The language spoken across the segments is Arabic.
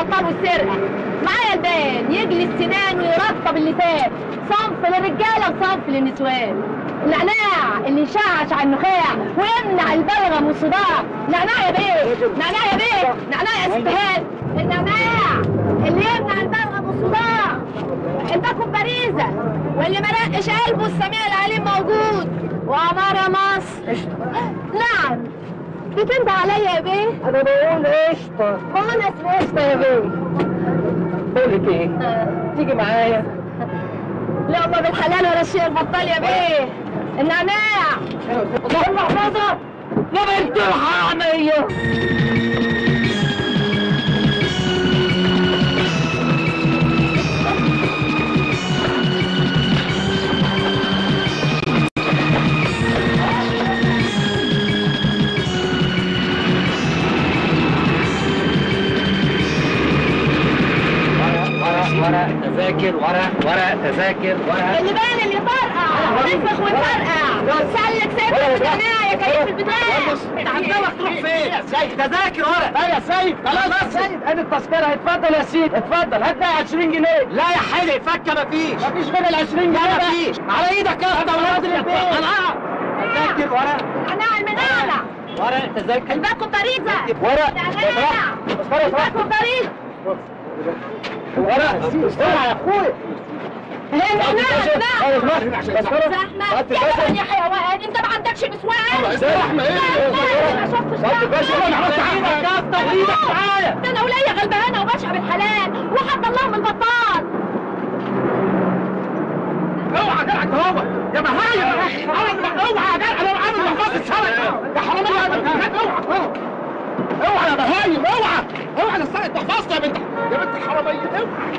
بطلوا السرقه. معايا البان يجلي السنان ويرطب اللسان، صنف للرجاله وصنف للنسوان. النعناع اللي يشعشع النخاع ويمنع البلغم والصداع. نعناع يا بيه، نعناع يا بيه، نعناع يا ست هاني. النعناع اللي يمنع البلغم والصداع. الباكو باريزه واللي مرقش قلبه السميع العليم موجود. وعمارة مصر. نعم. بتنده عليا يا بيه؟ انا بقول قشطه. ما هو انا اسمي قشطه يا بيه. بقول لك ايه؟ تيجي معايا؟ لقمه بالحلال ولا الشيء البطال يا بيه. النعناع. اللهم احفظها يا بنت الحراميه. ورق تذاكر، ورق تذاكر، ورق اللي باين اللي فرقع نفخ وتفرقع. سلك سيبك النعناع يا كيف في البتاع. انت عندك تروح فين يا سيد؟ تذاكر ورق. لا يا سيد خلاص يا سيد، ادي التذكره. اتفضل يا سيدي اتفضل. هات بقى 20 جنيه. لا يا حلي فكه مفيش غير ال 20 جنيه. مفيش على ايدك يا اسطى ولاد البيت. تذاكر ورق. نعناع المنعنع. ورق تذاكر. الباكو باريزه. ورق. نعناع. الباكو باريزه. ورق. اوعى يا اخويا. زحمة يا حيوان، انت ما عندكش نسوان. زحمة ايه؟ ده انا وليا غلبانة وماشية بالحلال وحد الله من البطال. اوعى جدع هو يا بهايم. اوعى يا جدع لو عامل محفظة السرقة يا حرامية. اوعى يا بهايم. اوعى نسرق محفظتي يا بنت الحرامية. اوعى.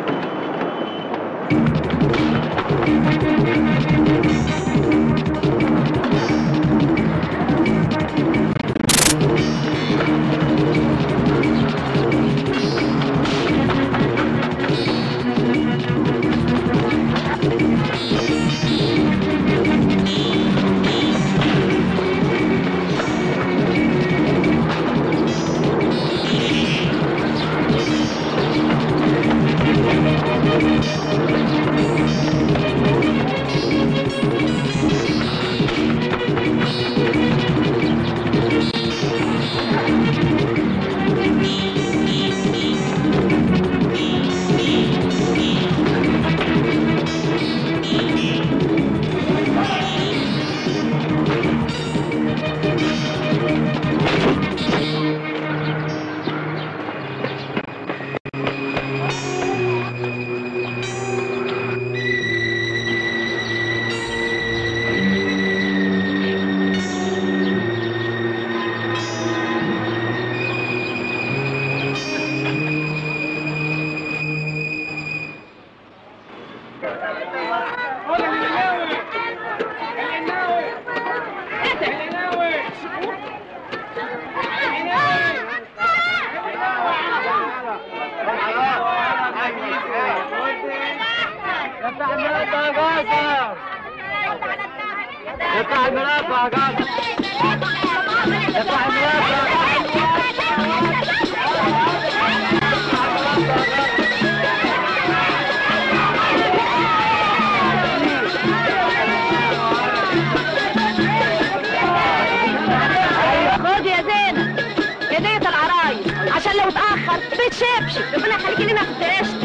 بتشبشب. ربنا يخليكي لنا في التقاشة.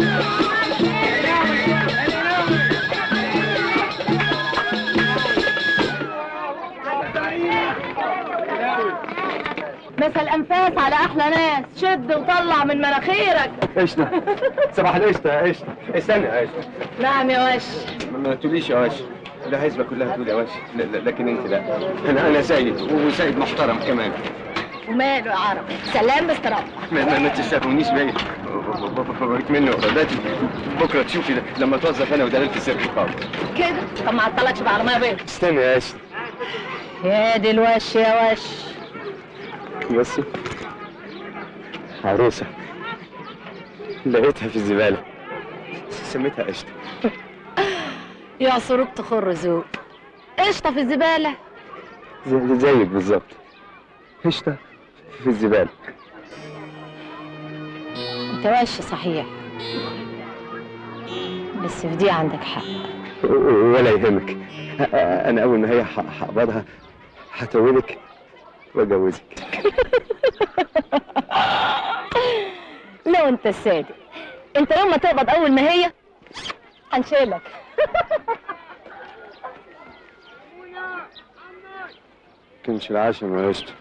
مسا الانفاس على احلى ناس. شد وطلع من مناخيرك. قشطة. صباح القشطة يا قشطة. استنى يا قشطة. نعم يا وش. ما تقوليش يا وش. الحزبة كلها تقول يا وش، لكن انت لا. انا سيد وسيد محترم كمان. وماله يا عرب. سلام باستراحة. ما تستهونيش بيا. بقيت منه غداتي. بكره تشوفي لما توظف انا ودلالة السيرك خالص. كده؟ طب ما عطلكش بعربية بيض. استنى يا قشطة. يا دي الوش يا وش. بصي عروسة لقيتها في الزبالة سميتها قشطة. يا صروب تخر ذوق. قشطة في الزبالة. زيك بالظبط. قشطة في الزبالة. انت وش صحيح، بس في دي عندك حق. ولا يهمك، انا اول ما هي هقبضها هتولك واجوزك. لو انت الصادق، انت يوم ما تقبض اول ما هي هنشيلك. كنش العشم ما عشت.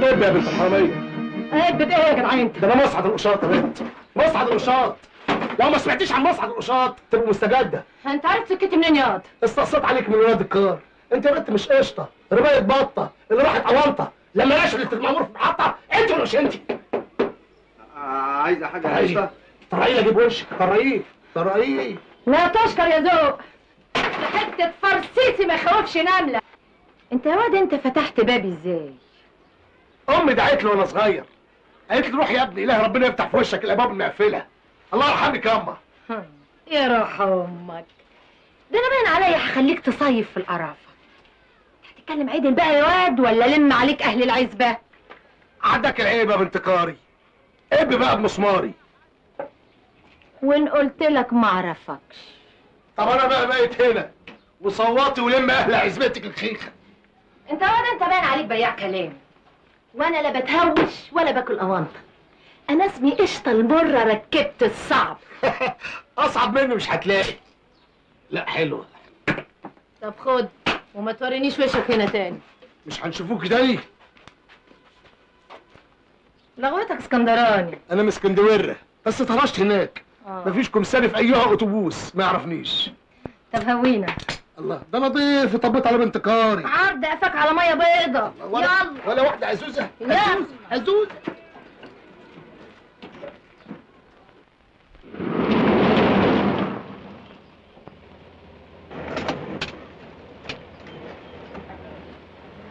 طب يا بنت الحراميه، هبت ايه يا جدعان انت؟ ده انا مصعد القشاط يا بنت، مصعد القشاط. لو ما سمعتيش عن مصعد القشاط تبقى مستجده. انت عارف سكتي منين ياض؟ استقصيت عليك من ولاد الكار. انت يا بنت مش قشطه، ربايه بطه اللي راحت اونطه لما نشلت المأمور في المحطه. انت ولا مش انت؟ عايزه حاجه قشطه؟ طرقيه اجيب وشك، طرقيه. لا تشكر يا ذوق، حته فرسيسي ما يخوفش نمله. انت يا واد انت فتحت بابي ازاي؟ امي دعت لي وانا صغير، قالت لي روح يا ابني اله ربنا يفتح في وشك الابواب المقفله. الله يرحمك يا اما. يا روح امك، ده انا باين عليا هخليك تصيف في القرافه. هتتكلم عدل بقى يا واد ولا لم عليك اهل العزبه؟ عندك العيب يا بنت كاري، اب بقى بمسماري. وان قلت لك ما اعرفكش. طب انا بقى بقيت هنا وصوتي ولم اهل عزبتك الخيخه. انت يا واد انت باين عليك بياع كلام، وانا لا بتهوش ولا باكل اونطه. انا اسمي قشطه المره ركبت الصعب. اصعب مني مش هتلاقي. لا حلوه. طب خد وما تورينيش وشك هنا تاني. مش هنشوفوك تاني. لغوتك اسكندراني. انا من اسكندوره بس طرشت هناك. مفيش كمساري في ايها اتوبوس ما يعرفنيش. طب هوينا. الله ده انا ضيف طبيت على بنت كاري. عرض قفاك على ميه بيضه. يلا ولا واحده عزوزه. عزوزه.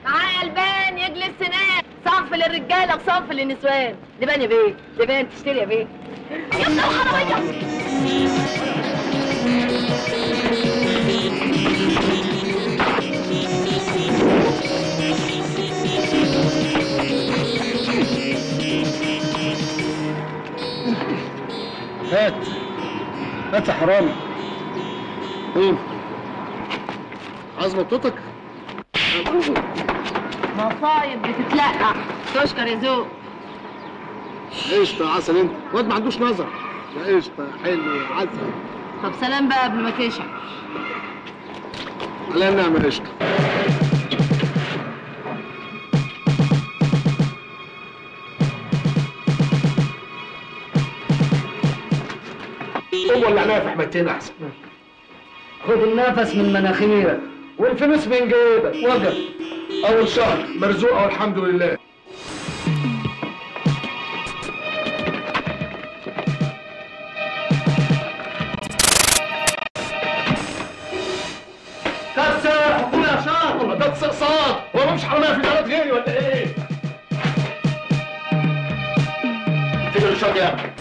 معايا البان يجلس سنان، صنف للرجاله وصنف للنسوان. لبان يا بيه، لبان تشتري يا بيه. يلا الحراميه. هات يا حرامي. ايه؟ عايز مطوطك؟ مصايب بتتلقح. تشكر يا ذوق. قشطة عسل انت، واد ما عندوش نظر. يا قشطة حلو عسل. طب سلام بقى قبل ما تشعر. علينا نعمل قشطة. هو اللي عينيا في حمايتين احسن. خد النفس من مناخيرك والفلوس من جيبك. وجب اول شهر مرزوقه والحمد لله. كسر حكومه يا شاطر. ده استقصاد، هو مش حراميه في البلد غيري ولا ايه؟ تيجي الشاطر يا ابني.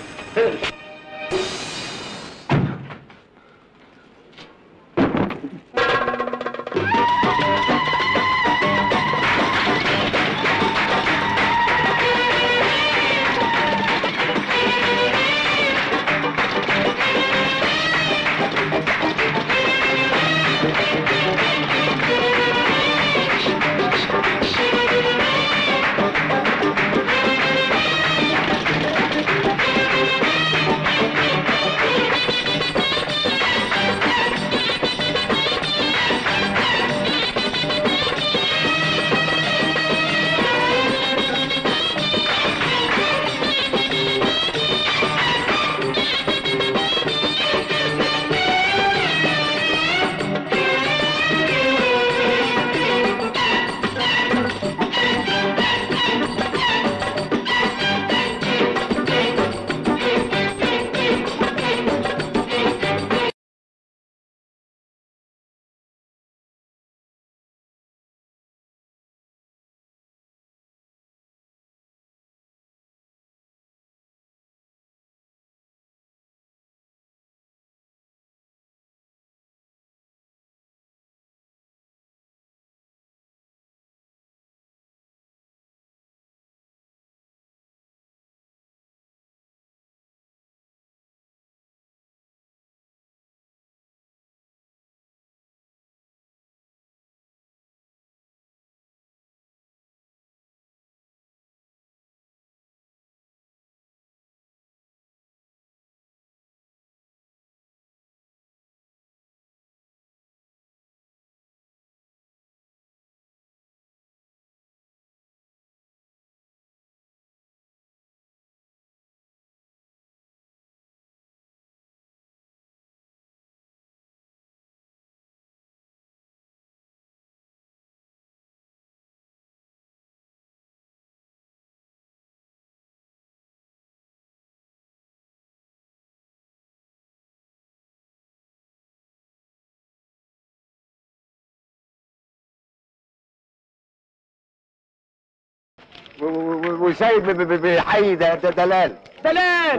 وسايب بيحيي دلال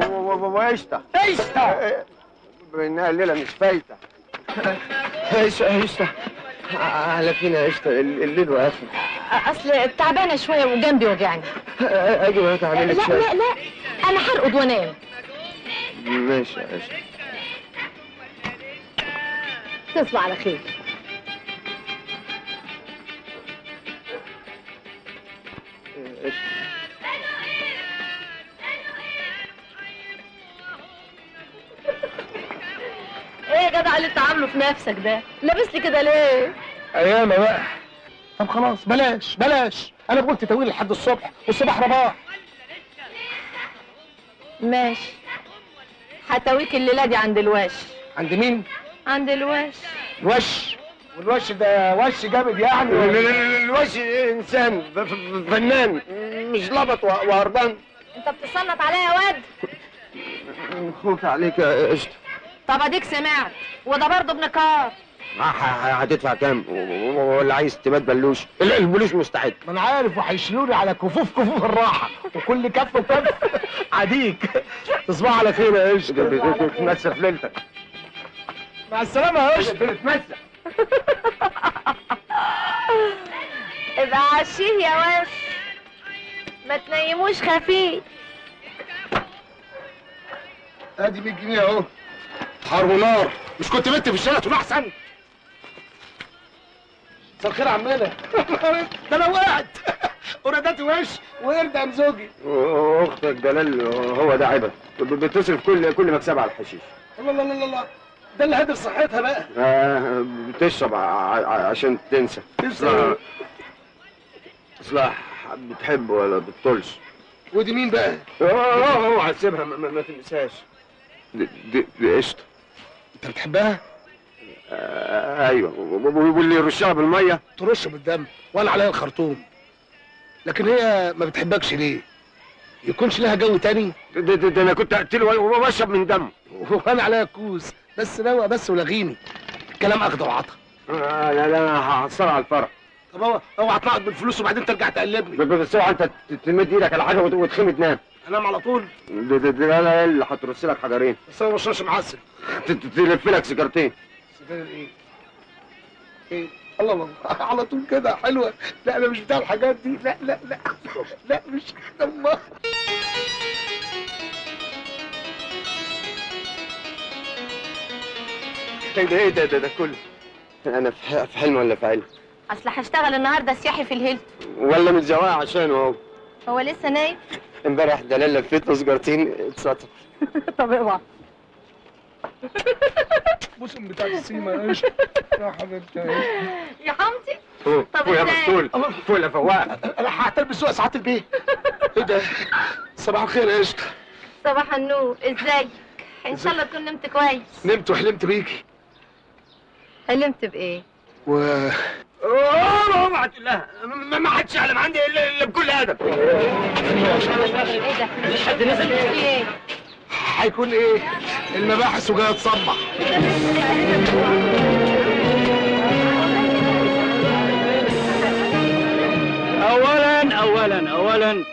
وقشطه بانها الليله مش فايته. قشطه على فينا قشطه الليل وقفل. اصل تعبانه شويه وجنبي وجعني. اجي وقت اعمل لك شاي. لا انا هرقد وانام. ماشي يا قشطه. تصبح على خير. ايه يا جدع اللي انت عامله في نفسك ده؟ لابس لي كده ليه؟ ايام بقى. طب خلاص بلاش انا قلت طويل لحد الصبح والصباح رباح. ماشي هتويك الليله دي عند الوش. عند مين؟ عند الوش. والوش ده وش جامد يعني؟ الوش انسان فنان مش لبط وهربان. انت بتصنط عليا يا واد؟ خوف عليك يا قشطه. طب اديك سمعت وده برضه ابن كار. هتدفع كام؟ ولا عايز تبات بلوش؟ البلوش مستعد. ما انا عارف، وهيشيلوني على كفوف الراحه وكل كف وكف عديك. تصبح على خير يا قشطه. تتمسح في ليلتك. مع السلامه يا قشطه. تتمسح. ابقى عشيه يا وش، ما تنيموش خفيف. ادي 100 جنيه اهو. حرب ونار. مش كنت بنت في الشارع تقول احسن؟ مساء الخير يا عمنا. ده انا وقعت ورادات وش وقرد زوجي. اختك دلال هو ده عيبها، بتصرف كل مكسبها على الحشيش. الله ده اللي هدف صحتها بقى. بتشرب عشان تنسى. اصلاح بتحب ولا بتطولش؟ ودي مين بقى؟ اوعى تسيبها ما تنساش. دي قشطه. انت بتحبها؟ ايوه، واللي يرشها بالميه ترش بالدم ولا عليها الخرطوم. لكن هي ما بتحبكش ليه؟ يكونش لها جو تاني؟ ده انا كنت اقتله وبشرب من دمه. وانا عليا كوس بس نوى بس ولغيني. الكلام اخد وعطا. لا انا هحصلها على الفرح. طب اوعى تنقط بالفلوس وبعدين ترجع تقلبني. بس اوعى انت تمد ايدك على حاجه وتخيم تنام. انام على طول؟ ده انا اللي هترص لك حجرين. بس انا ما بشربش معسل. تلف لك سيجارتين. سيجاره ايه؟ ايه؟ الله على طول كده حلوه. لا انا مش بتاع الحاجات دي. لا مش كده. امال ايه ده كله؟ انا في حلم ولا في علم؟ اصل هشتغل النهارده سياحي في الهيلت. ولا متزوقه عشانه هو لسه نايم؟ امبارح دلال لفيت له سجارتين اتسطر. طب اوعى. بوسم بتاع السيما يا قشطه. يا حبيبتي يا حمدي. طب يا مسطول فوق يا فواق. انا هتلبس سواق ساعات البيه. ايه ده؟ صباح الخير يا قشطه. صباح النور، ازيك؟ ان شاء الله تكون نمت كويس. نمت وحلمت بيكي. حلمت بايه؟ اوعى تقول لها، ما حدش يعلم عندي الا بكل ادب. ايه ده؟ حد نزل؟ في ايه؟ هيكون ايه؟ المباحث وجايه تصبح. اولا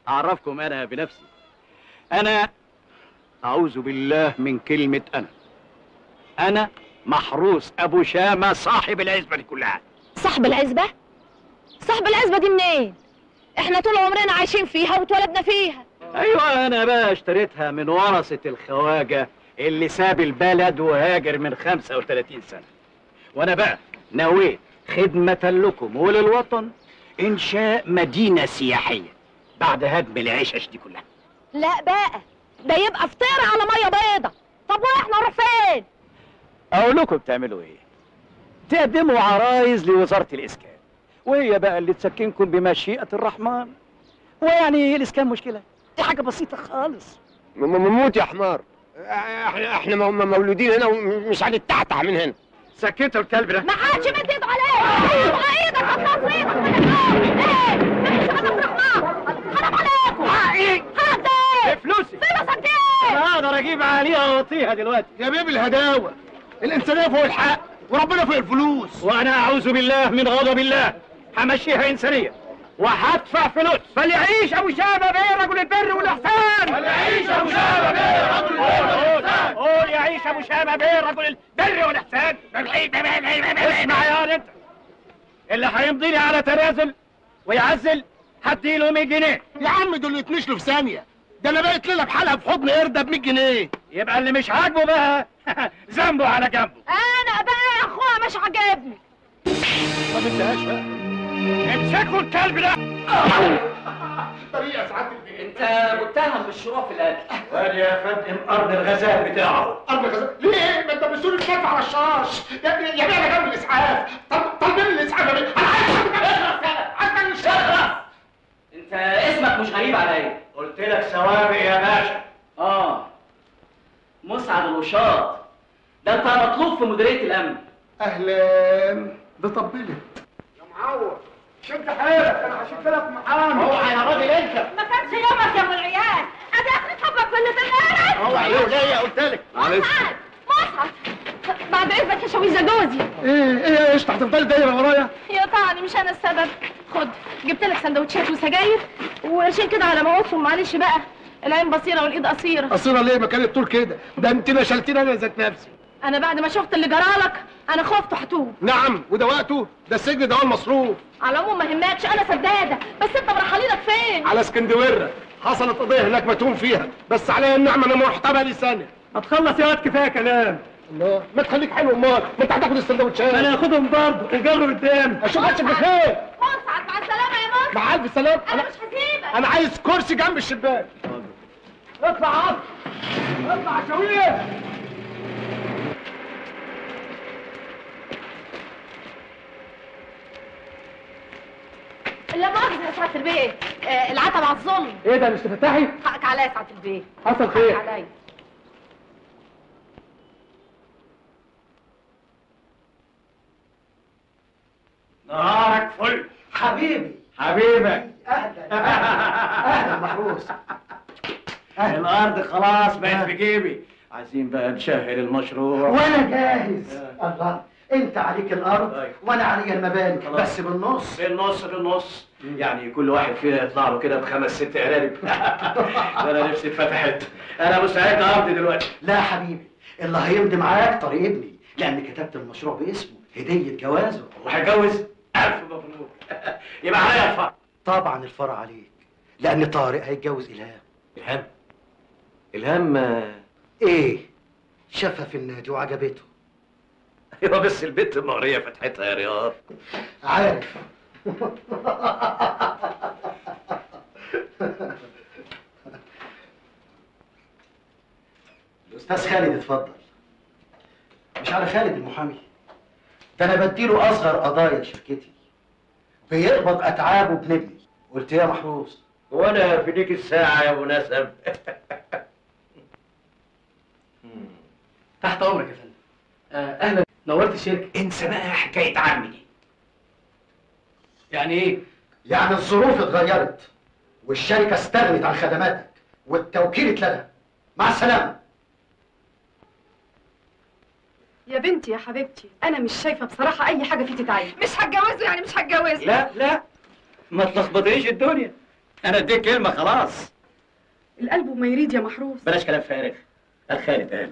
اعرفكم انا بنفسي. انا اعوذ بالله من كلمة انا محروس ابو شامة صاحب العزبة دي كلها. صاحب العزبة؟ صاحب العزبة دي منين؟ احنا طول عمرنا عايشين فيها واتولدنا فيها. ايوه انا بقى اشتريتها من ورثة الخواجة اللي ساب البلد وهاجر من 35 سنة. وانا بقى نويت خدمة لكم وللوطن انشاء مدينة سياحية بعد هدم العشش دي كلها. لا بقى ده يبقى فطير على مية بيضة. طب واحنا نروح فين؟ اقول لكم بتعملوا ايه؟ تقدموا عرايز لوزارة الاسكان وهي بقى اللي تسكنكم بمشيئة الرحمن. ويعني الاسكان مشكلة؟ دي حاجة بسيطة خالص. موت يا حمار. احنا مولودين هنا ومش هنتعتع من هنا. سكتوا الكلب ده. ما حدش مد ايده عليك. ايدك هتنصر ايدك من ايه؟ مفيش عدم الرحمن. حرام عليكم. ايه؟ حرام ايه فلوسي؟ فلوسك ايه؟ انا اقدر اجيب عليها واطيها دلوقتي. يا بيبي الهداوه. الانسانيه فوق الحق وربنا فوق الفلوس. وانا اعوذ بالله من غضب الله. همشيها انسانيه وهدفع فلوس. فليعيش ابو شامه بيه رجل البر والاحسان. فليعيش ابو شامه بيه رجل البر والاحسان. قول يعيش ابو شامه بيه رجل البر والاحسان. اسمع يا انت، اللي هيمضي لي على تنازل ويعزل هديله 100 جنيه. يا عم دول يتنشلوا في ثانيه، ده انا بقيت ليله بحالها في حضن قرده ب 100 جنيه. يبقى اللي مش عاجبه بقى ذنبه على جنبه. انا بقى يا اخويا مش عاجبني. ما بدهاش بقى، امسكوا الكلب ده. طريقه سعاده البيت. انت متهم بالشروع في القتل. وادي يا فندم ارض الغزال بتاعه. ارض الغزال؟ ليه؟ ما انت مسؤول الكف على الشاش. يا بيه انا جنب الاسعاف. طالبين الاسعاف يا بيه. انا عايز الشرف. انت اسمك مش غريب عليا. قلت لك سوابق يا باشا. مسعد الوشاط، ده انت مطلوب في مديريه الامن. اهلا. ده طبلت يا معور، شد حيلك، انا هشد لك محامي. اوعى يا راجل انت. ما كانش يومك يا ابو العيال. ادي اخر حبك في اللي في النار. اوعى ايه وليه قلت لك. مسعد بعد اذنك يا شويزه جوزي. ايه قشطه هتفضلي دايره ورايا؟ يقطعني مش انا السبب. خد جبت لك سندوتشات وسجاير وقرشين كده على ما اوصل. معلش بقى، العين بصيره والايد قصيره. قصيره ليه؟ ما كانت طول كده. ده انت نشلتيني انا ذات نفسي. انا بعد ما شفت اللي جرالك انا خفت هتوب. نعم، وده وقته. ده السجن ده هو المصروف. على العموم ما يهمكش، انا سداده. بس انت مرحلينك فين؟ على اسكندوره. حصلت قضيه هناك متهوم فيها، بس عليا النعمه انا محتمل لسنه. ما تخلص يا واد، كفايه كلام. الله، ما تخليك حلو امال. ما انت هتاخد السندوتشات. انا هاخدهم برضه وجروا قدام. اشوفك بخير. مسعد مع السلامه يا مسعد. مع الف سلام. انا مش هسيبك. انا عايز كرسي جنب الشباك. اطلع عطل. اطلع يا شويه. لا مؤاخذة يا سعادة البيت، العتب على الظلم. ايه ده مش تفتحي؟ حقك عليا يا سعادة البيت. حصل خير. حقك عليا. نهارك فل حبيبي. حبيبك. اهلا محروس. الارض خلاص بقت في جيبي، عايزين بقى نشهر المشروع. وانا جاهز. الله، انت عليك الارض وانا عليا المباني، بس بالنص. بالنص يعني كل واحد فينا يطلع له كده ب5 6 قرارب. انا نفسي اتفتحت. انا مستعد امضي دلوقتي. لا حبيبي، اللي هيمضي معاك طريق ابني، لان كتبت المشروع باسمه، هديه جوازه. وهيتجوز؟ الف مبروك. يبقى عليا الفرع. طبعا الفرع عليك، لان طارق هيتجوز الهام. الهام ايه؟ شافها في النادي وعجبته. ايوه، بس البنت مغريه فتحتها يا رياض. عارف. الاستاذ خالد اتفضل. مش على خالد المحامي، ده انا بديله اصغر قضايا شركتي، بيقبض اتعابه بنبني. قلت ايه يا محروس؟ وانا في ديك الساعه يا ابو نسب. تحت امرك يا فندم. اهلا، نورت الشركه. انسى بقى حكايه عمي دي. يعني ايه؟ يعني الظروف اتغيرت والشركه استغنت عن خدماتك والتوكيل اتلغى. مع السلامه. يا بنتي يا حبيبتي، انا مش شايفه بصراحه اي حاجه فيه تتعين. مش هتجوزه يعني مش هتجوزه. لا ما تلخبطيش الدنيا، انا اديك كلمه خلاص. القلب وما يريد يا محروس. بلاش كلام فارغ. خالد قال.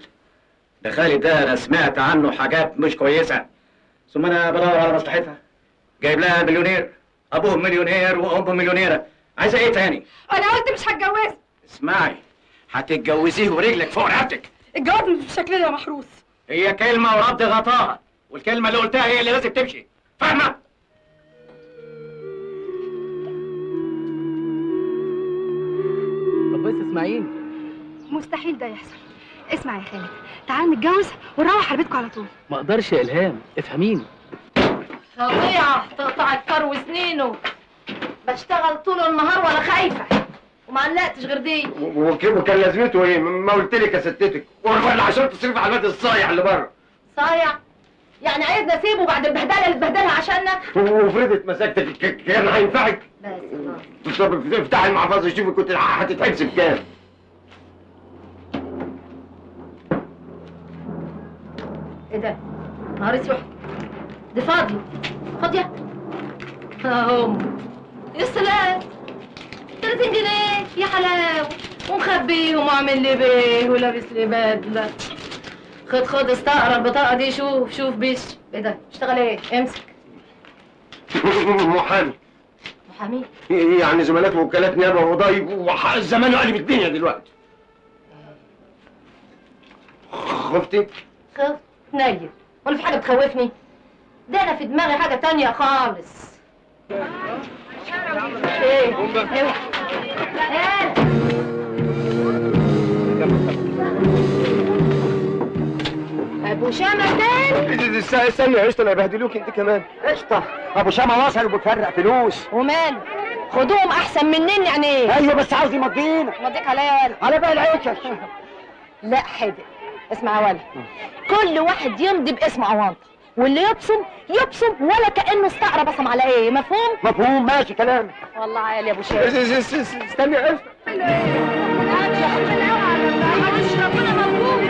ده خالد ده انا سمعت عنه حاجات مش كويسه، ثم انا بدور على مصلحتها. جايب لها مليونير، ابوه مليونير وامه مليونيره، عايزه ايه تاني؟ انا قلت مش هتجوزه. اسمعي، هتتجوزيه ورجلك فوق رقبتك. الجواز مش بالشكل ده يا محروس. هي كلمه ورد غطاها، والكلمه اللي قلتها هي اللي لازم تمشي، فاهمه؟ طب بس اسماعيل، مستحيل ده يحصل. اسمع يا خالد، تعال نتجوز ونروح على بيتكم على طول. ما اقدرش يا الهام، افهميني. فظيعة تقطع الكرو سنينه. بشتغل طول النهار ولا خايفة وما علقتش غير دي. وكان لازمته ايه؟ ما قلت لك يا ستتك، ولا عشان تصرف على الواد الصايع اللي بره. صايع؟ يعني عايزني اسيبه بعد البهدله اللي اتبهدلها عشاننا؟ وفرضت مساكتك كان هينفعك؟ بس طب افتحي المحفظه شوفي كنت هتتحبس بكام. ايه ده؟ نهار اسود، دي فاضيه. فاضيه؟ اهم يا سلام 30 جنيه يا حلاوه، ومخبيهم وعامل لي بيه ولابس لي بدله. خد استقرا البطاقه دي. شوف بيش ايه ده؟ اشتغل ايه؟ امسك. محامي. محامي؟ يعني زملات ووكالات نيابه وضايب وحق الزمان وقلب الدنيا دلوقتي. خفتي؟ خفت نيل ولا في حاجه بتخوفني؟ ده انا في دماغي حاجه تانية خالص. ايه؟ ابو شامة تاني؟ استني يا قشطه، انا هيبهدلوك انت كمان. قشطه، ابو شامه وصل وبيفرق فلوس. ومال؟ خدوهم احسن مني يعني ايه؟ ايوه بس عاوز يمضينا. مضيك عليا على بقى العيشش. لا حدق. اسمع يا ولد، كل واحد يمضي باسم عوانطه، واللي يبصم ولا كانه استقرا بصم على ايه. مفهوم؟ مفهوم، ماشي كلامك. والله عالي يا ابو شامة. استني يا قشطه. ربنا موجود.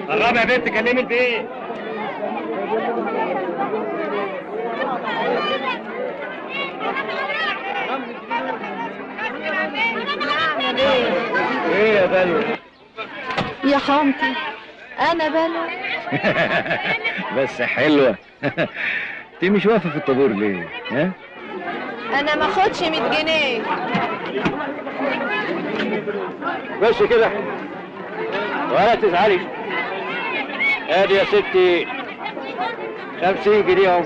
قربي يا بنت كلمي البيت. ايه يا بلو؟ يا حمتي انا بلو. بس حلوه. انت مش واقفه في الطابور ليه؟ ها؟ انا ما اخدش 100 جنيه. ماشي كده ولا تزعلي. ادي يا ستي 50 جنيه اهو.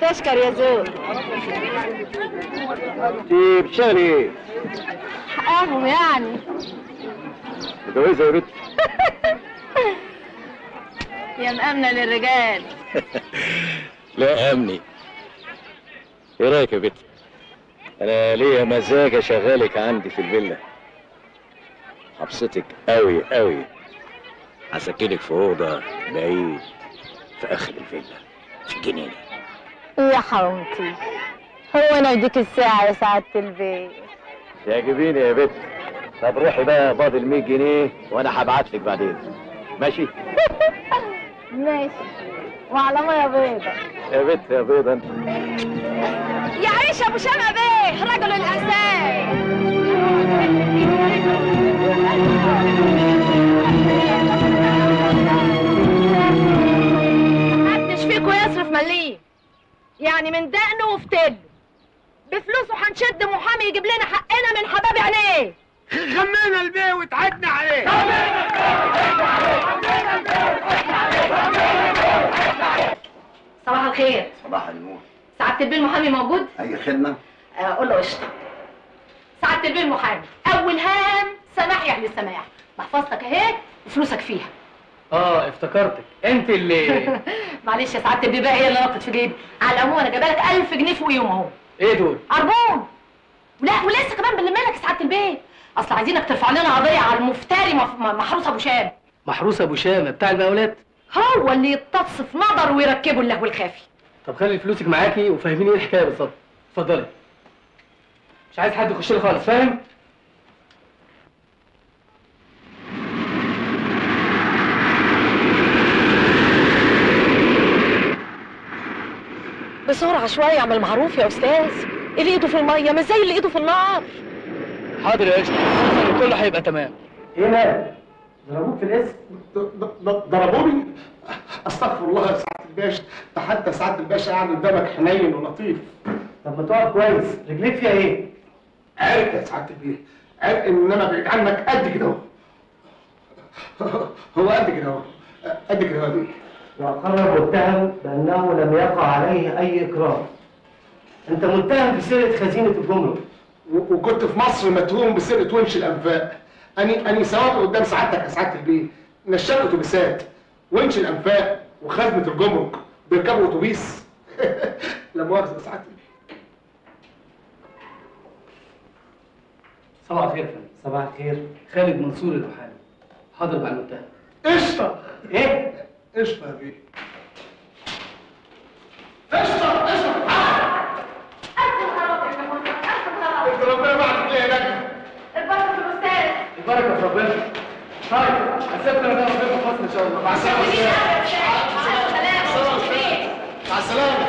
تشكر يا زول. انت بتشتغلي ايه؟ حقهم يعني. متجوزه يا بنت؟ يا مأمنة للرجال. لا امني. ايه رايك يا بنت؟ انا ليا مزاج اشغلك عندي في الفيلا. هبسطك قوي قوي. هسكنك في اوضه بعيد في اخر الفيلا في الجنينه. يا حرمتي هو انا اديك الساعة يا سعادة البيت؟ تعجبيني يا بنت. طب روحي بقى فاضل 100 جنيه وانا هبعت لك بعدين. ماشي؟ ماشي. وعلى مية بيضة يا بنت يا بيضة انت. يعيش يا ابو شمع بيه رجل الانسان. محدش فيكم يصرف مليم، يعني من دقنه وفتله. بفلوسه هنشد محامي يجيب لنا حقنا من حباب عينيه. غمينا البيه وتعدنا عليه. صباح الخير. صباح النور. سعادة البيه المحامي موجود؟ اي خدمه. قول له قشطه. سعادة البيه المحامي، اول هام سماح يا اهل السماح. محفظتك اهي وفلوسك فيها. افتكرتك انت اللي معلش يا سعادة البيه بقى هي اللي نطت في جيبي. على العموم انا جايبه لك 1000 جنيه فوقيهم اهو. ايه دول؟ عربون. لا ولسه كمان بنلم لك يا سعادة البيه. اصل عايزينك ترفع لنا قضيه على المفتري محروس ابو شام. محروس ابو شامه بتاع المقاولات؟ هو اللي يتص في نظر ويركبه اللهو الخافي. طب خلي فلوسك معاكي وفهميني ايه الحكايه بالظبط. اتفضلي. مش عايز حد يخش لي خالص، فاهم؟ بسرعه شويه اعمل معروف يا استاذ. اللي ايده في الميه مش زي اللي ايده في النار. حاضر يا قشطه، كله هيبقى تمام. ايه مالك؟ ضربوك في الاسم؟ ضربوني؟ استغفر الله يا سعاده الباشا، ده حتى سعاده الباشا يعني قدامك حنين ولطيف. طب ما تقف كويس، رجليك فيها ايه؟ عرق يا سعاده البيه، عرق انما بعيد عنك قد كده اهو. هو قد كده اهو، قد كده اهو. وأقر المتهم بأنه لم يقع عليه أي إكراه. أنت متهم بسرقة خزينة الجمرك. وكنت في مصر متهوم بسرقه ونش الانفاق. اني سواق قدام سعادتك يا سعاده البيه، نشال اتوبيسات، ونش الانفاق وخزنه الجمرك بيركبوا اتوبيس. لا مؤاخذه يا سعاده البيه. صباح الخير يا فندم. صباح الخير. خالد منصور المحامي حاضر مع المتهم. قشطه. إيه؟ قشطه يا بيه. قشطه قشطه. انت ربنا بعتك ليه يا نجم؟ البركه في الاستاذ. البركه في ربنا. طيب هسيبنا ده ربنا في الفصل ان شاء الله. مع السلامه. مع السلامه.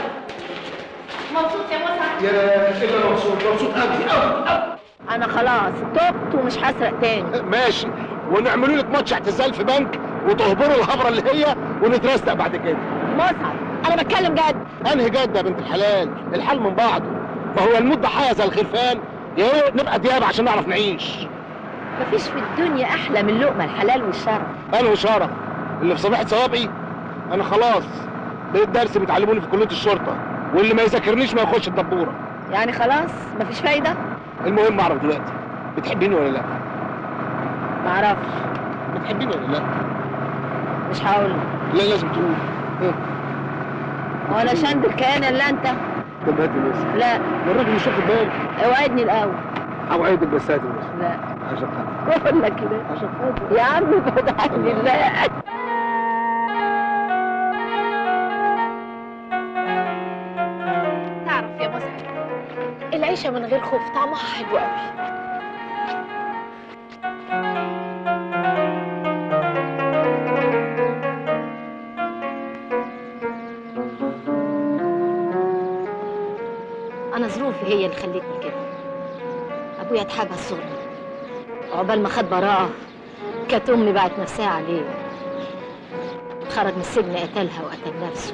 مبسوط يا مسعد؟ يا الا مبسوط، مبسوط قوي قوي قوي. انا خلاص تبت ومش هسرق تاني. ماشي، ونعملوا لك ماتش اعتزال في بنك وتهبروا الهبره اللي هي ونترستق بعد كده. مسعد انا بتكلم جد. انهي جد يا بنت الحلال؟ الحال من بعضه. ما هو الموت ضحايا زي الخرفان، يا نبقى دياب عشان نعرف نعيش. مفيش في الدنيا احلى من لقمه الحلال والشرف. انهي شرف؟ اللي في صبيحه صوابعي؟ انا خلاص بقيت درس بتعلموني في كليه الشرطه، واللي ما يذاكرنيش ما يخش الدبوره. يعني خلاص مفيش فايده؟ المهم اعرف دلوقتي، بتحبيني ولا لا؟ معرفش. بتحبيني ولا لا؟ مش هقول. لا لازم تقول. هو انا شند الكيان الا انت؟ طب هاتي بس. لا. الراجل مش واخد باله. اوعدني الاول. اوعدك بس هاتي بس. لا. عشان خاطر. بقول لك كده. عشان خاطر. يا عم فتحني الله. تعرف يا مسعد، العيشه من غير خوف طعمها حلو قوي. أنا ظروفي هي اللي خلتني كده. أبويا اتحبس ظلم، عقبال ما خد براءة كانت أمي باعت نفسها عليه. خرج من السجن قتلها وقتل نفسه،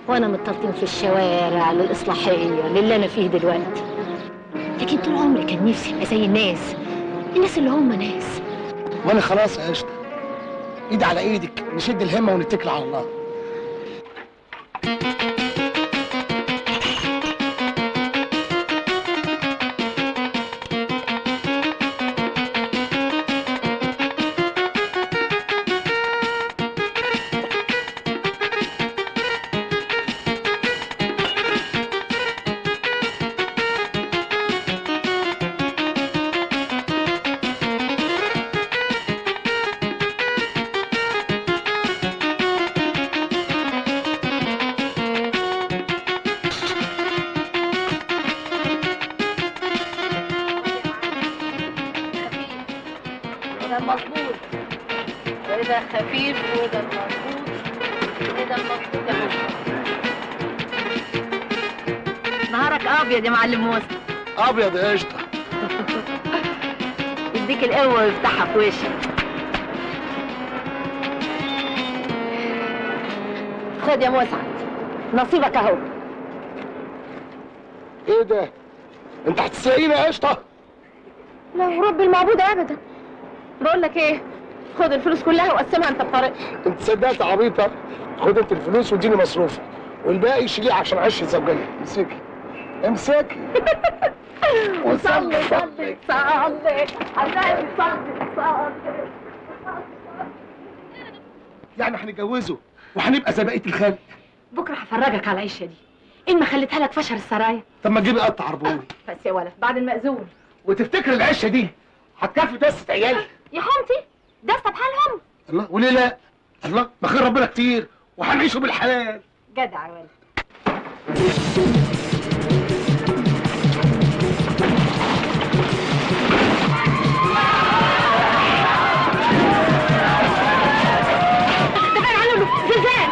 وأنا متطلطين في الشوارع للإصلاحية للي أنا فيه دلوقتي. لكن طول عمري كان نفسي أبقى زي الناس اللي هم ناس. وانا خلاص يا قشطه، ايدي على ايدك، نشد الهمه ونتكل على الله. ده المظبوط، وده خفيف، وده المظبوط، وده المظبوط يا مسعد. نهارك ابيض يا معلم موسى. ابيض يا قشطه. يديك القوه ويفتحها في وشك. خد يا مسعد، نصيبك اهو. ايه ده؟ انت هتسرقيني يا قشطه؟ لا ورب المعبود ابدا. بقول لك ايه، خد الفلوس كلها وقسمها انت بطريقتك. انت صدقت عبيطه؟ خد انت الفلوس واديني مصروفي، والباقي شيليه عشان عش الزوجيه. امسكي امسكي. وصلي صلي صلي عشان صلي. يعني هنتجوزه وهنبقى زي بقيه الخلق؟ بكره هفرجك على العيشه دي، ان ما خليتها لك فشر السرايا. طب ما تجيبي قطع عربوني. بس يا ولد بعد المأذون. وتفتكر العشه دي هتكفي دسه عيالي؟ يا حمتي دسه بحالهم. الله، وليه لا؟ الله، ما خير ربنا كتير وهنعيشوا بالحلال. جدع يا ولد. دفع عنه زلزال.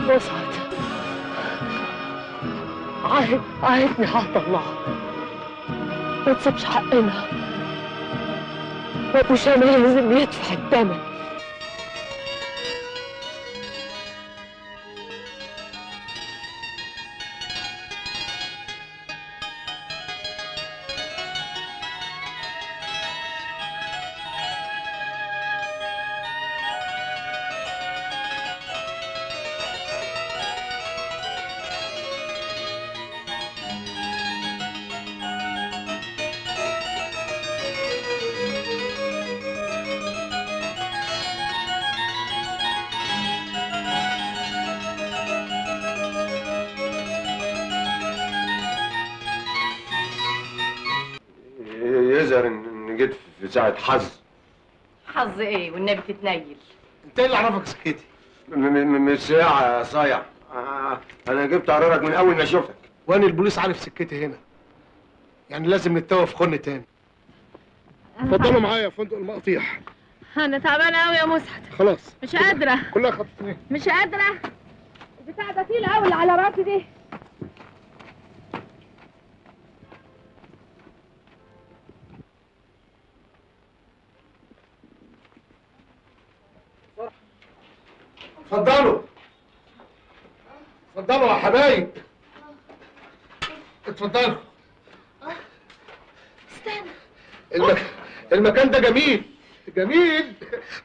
مسعد عاهدني هطلعه، ما تسيبش حقنا، وابو شامل لازم يدفع الثمن. يظهر ان جيت في ساعة حظ. حظ ايه والنبي تتنيل؟ انت ايه اللي عرفك سكتي؟ مش ساعة يا صايع. انا جبت قرارك من اول ما اشوفك. وانا البوليس عارف سكتي هنا، يعني لازم نتوه في خن تاني. اتفضلوا معايا فندق المقطيع. انا تعبانه قوي يا مسعد، خلاص مش قادره، كلها خطتين. مش قادره، البتاع ده تقيل قوي اللي على راسي دي. اتفضلوا اتفضلوا يا حبايب، اتفضلوا. استنى، المكان ده جميل جميل،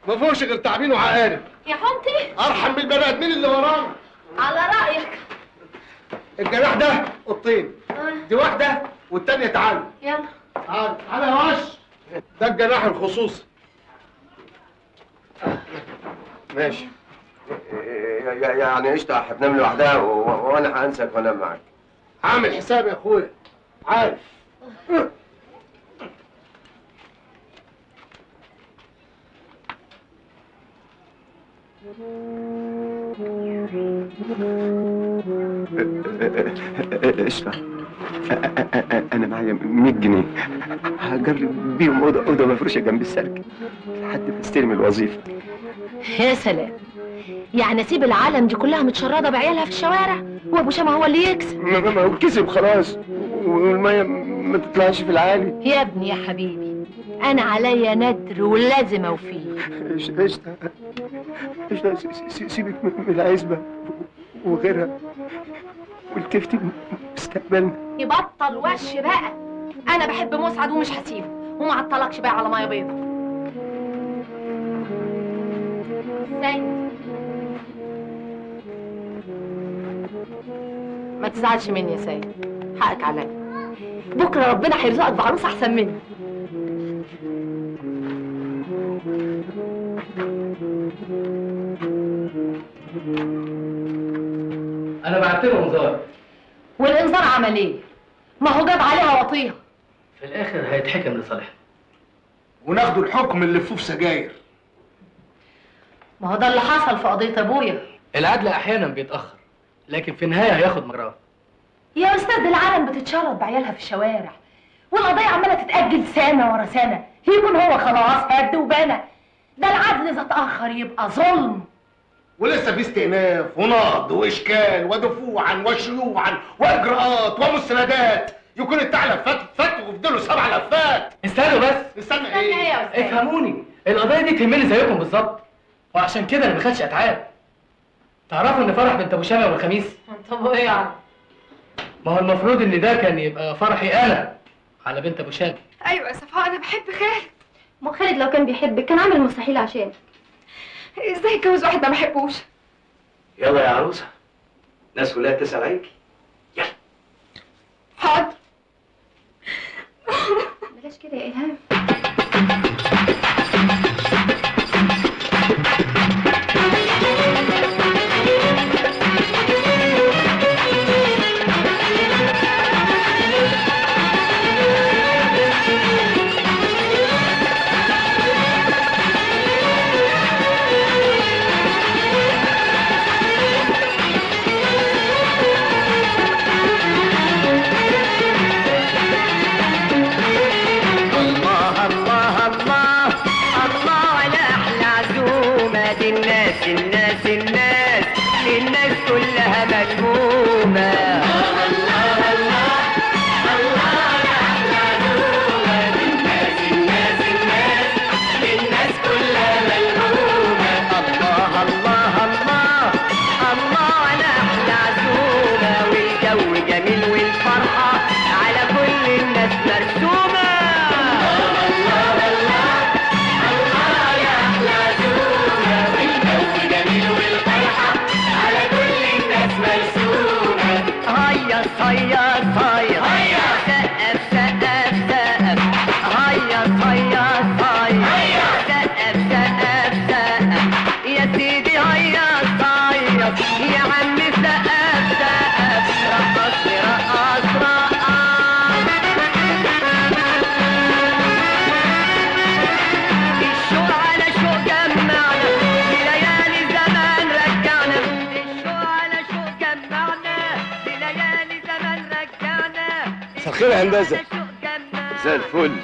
ما فيهوش غير تعابين وعقارب. يا حمتي ارحم من البني ادمين اللي ورانا. على رايك. الجناح ده اوضتين، دي واحده والتانيه تعالوا. يلا تعالى يا وش، ده الجناح الخصوصي. ماشي. يعني قشطة هتنام لوحدها وانا هنسك وانام معاك. عامل حساب يا اخويا، عارف. قشطة. انا معايا 100 جنيه هجرب بيهم اوضه مفروشه جنب السلك لحد ما استلم الوظيفه. يا سلام، يعني اسيب العالم دي كلها متشرده بعيالها في الشوارع وابو شامه هو اللي يكسب؟ ما هو كسب خلاص والميه ما تطلعش في العالي. يا ابني يا حبيبي، انا عليا ندر ولازم اوفيه. قشطة سيبك من العزبه وغيرها والتفتي مستقبلنا. يبطل وش بقى، انا بحب مسعد ومش هسيبه، وما عطلكش بقى على ميه بيضه. سيد ما تزعلش مني يا سيد، حقك عليا، بكره ربنا هيرزقك بعروس احسن مني. انا بعت له انذار. والانذار عمل ايه؟ ما هو جاب عليها وطيها. في الاخر هيتحكم لصالحنا وناخدوا الحكم اللي فيه سجاير. ما هو ده اللي حصل في قضيه ابويا. العدل احيانا بيتاخر، لكن في النهايه هياخد مجراه. يا استاذ دي العالم بتتشرد بعيالها في الشوارع، والقضيه عماله تتاجل سنه ورا سنه، يكون هو خلاص هد وبنى. ده العدل اذا اتاخر يبقى ظلم. ولسه في استئناف ونقض واشكال ودفوعا وشيوعا واجراءات ومستندات، يكون الثعلب فت ويفضلوا 7 لفات. استنوا بس. استنى ايه يا استاذ؟ افهموني، القضيه دي تهمني زيكم بالظبط، وعشان كده انا ما خدش اتعاب. تعرفوا ان فرح بنت ابو شامه يوم الخميس؟ طب وايه يعني؟ ما هو المفروض ان ده كان يبقى فرحي انا على بنت ابو شامه. ايوه يا صفاء، انا بحب خالد. ما خالد لو كان بيحبك كان عامل المستحيل عشان. ازاي اتجوز واحد ما بحبوش؟ يلا يا عروسه، الناس كلها بتسال عليكي. يلا. حاضر. بلاش كده يا إلهام. هيص هيص سقف سقف سقف هيص هيص هيص سقف سقف سقف يا سيدي هيص هيص يا عمي سقف سقف رقصني رقص رقص الشوق على شوق جمعنا بليالي زمان رجعنا الشوق على شوق جمعنا بليالي زمان رجعنا مساء الخير يا هندسه. مساء الفل.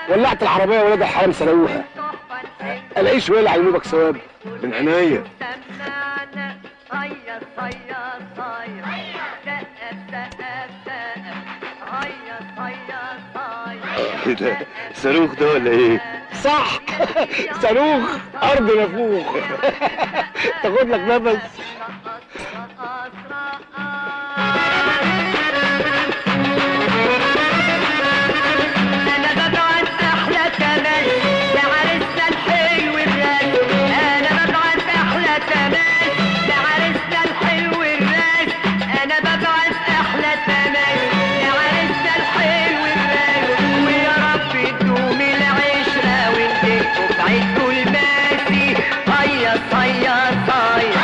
ولعت العربيه ولاد الحرام سلقوها. الاقيش ولع ينوبك ثواب. من عينيا. ايه ده؟ صاروخ ده ولا ايه؟ صح صاروخ ارض نفوخ. تاخد لك نفس. انا ببعت احلى تمل لعريسنا الحلو الراس انا ببعت احلى تمل لعريسنا الحلو الراس انا ببعت احلى تمل لعريسنا الحلو الراس ويا رب تدوم العشره وانتوا في عيدكوا الماسي هيص هيص هيص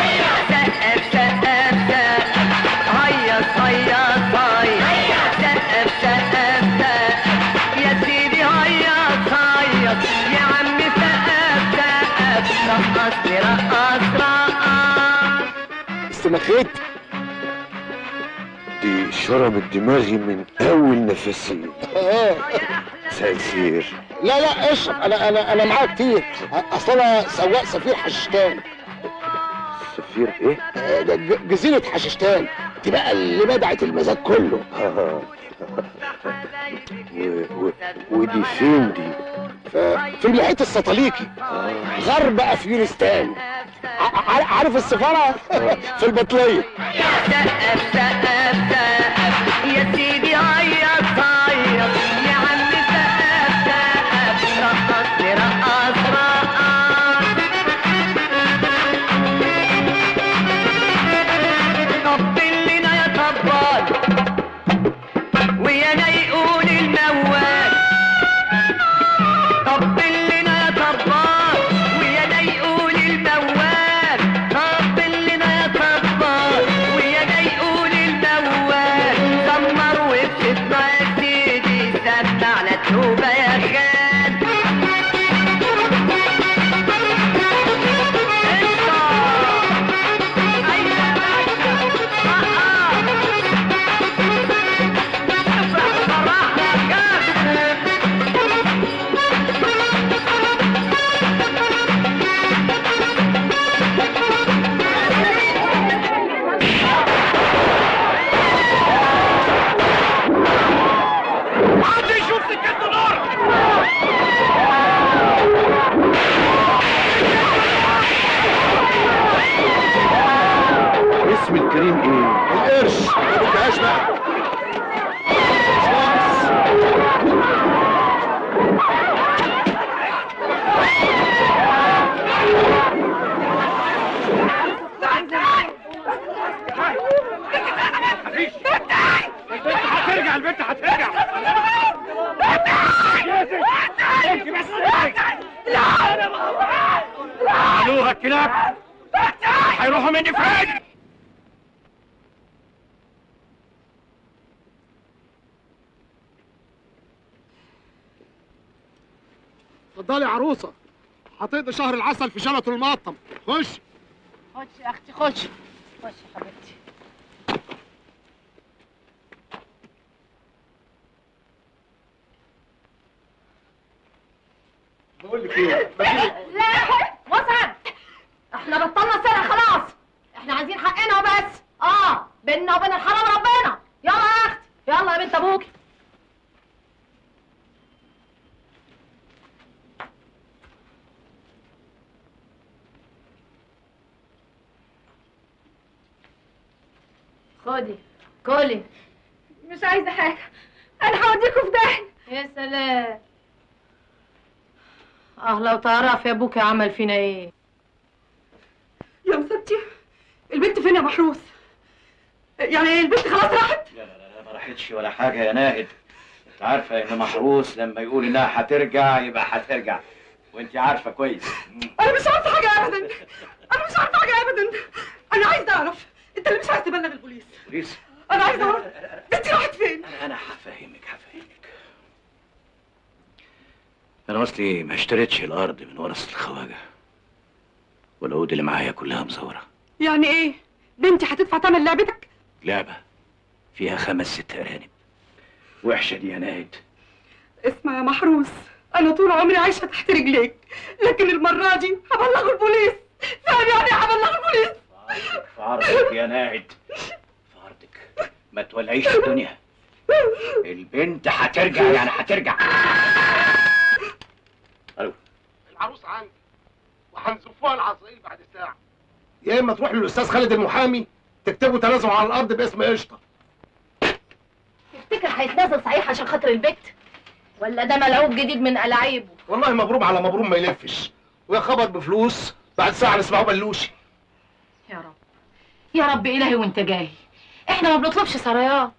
سقف سقف سقف هيص هيص هيص سقف سقف سقف يا سيدي هيص هيص يا عمي سقف سقف رقصني رقص رقص استمخيت. دي شربت دماغي من اول نفسين. مساء الخير. لا لا اشرب. انا معايا كتير. اصل انا سواق سفير حشيشتان. سفير ايه؟ جزيره حشيشتان دي بقى اللي بدعت المزاج كله. ودي فين دي؟ في محيط السطليكي غرب افيونستان. عارف السفاره؟ في البطليه. سقف سقف سقف يا سيدي هيص هيص يا عمي سقف سقف رقصني رقص رقص طبل لنا يا طبال ويا يقول الموال طبل لنا يا طبال ويا يقول الموال طبل لنا يا طبال ويا يقول الموال سمر وبسطنا يا سيدي سمعنا توبة يا خال اسم الكريم ايه؟ القرش ما بدهاش بقى. هترجع البنت هترجع. انت بس قالوها الكلاب هيروحوا مني فين؟ اتفضلي يا عروسه. هتقضي شهر العسل في شلة المقطم. خش خش يا اختي خش خش يا حبيبتي. بقول لك ايه؟ لا مسعد احنا بطلنا سرقه خلاص. احنا عايزين حقنا وبس. بينا وبين الحرام ربنا. يلا يا اختي يلا يا بنت ابوكي. خدي كلي. مش عايزه حاجه انا هوديكوا في داهيه. يا سلام. لو تعرف يا ابوكي عمل فينا ايه. يا مصيبتي البنت فين يا محروس؟ يعني البنت خلاص راحت؟ لا لا لا ما راحتش ولا حاجه يا ناهد. انت عارفه ان محروس لما يقول انها هترجع يبقى هترجع، وانت عارفه كويس. انا مش عارفه حاجه ابدا، انا مش عارفه حاجه ابدا. انا عايزه اعرف انت اللي مش عايز تبلغ البوليس. بوليس؟ انا عايزه اعرف بنتي راحت فين. انا هفهمك. انا اصلي ما اشتريتش الارض من ورثة الخواجه، والعقود اللي معايا كلها مزوره. يعني ايه؟ بنتي هتدفع ثمن لعبتك؟ لعبه فيها 5 6 ارانب. وحشه دي يا ناهد. اسمع يا محروس، انا طول عمري عايشه تحت رجليك، لكن المره دي هبلغ البوليس. فاهم يعني ايه هبلغ البوليس؟ في عرضك يا ناهد، في عرضك. ما تولعيش الدنيا. البنت هترجع يعني هترجع. الو. العروس عندي وهنزفوها العصايل بعد ساعه. يا اما تروح للاستاذ خالد المحامي تكتبوا تنازل على الارض باسم قشطه. تفتكر هيتنازل صحيح عشان خاطر البت؟ ولا ده ملعوب جديد من ألاعيبه؟ والله مبروم على مبروم ما يلفش، ويا خبر بفلوس بعد ساعه نسمعه بلوشي. يا رب يا رب إلهي وانت جاي. احنا ما بنطلبش سرايات،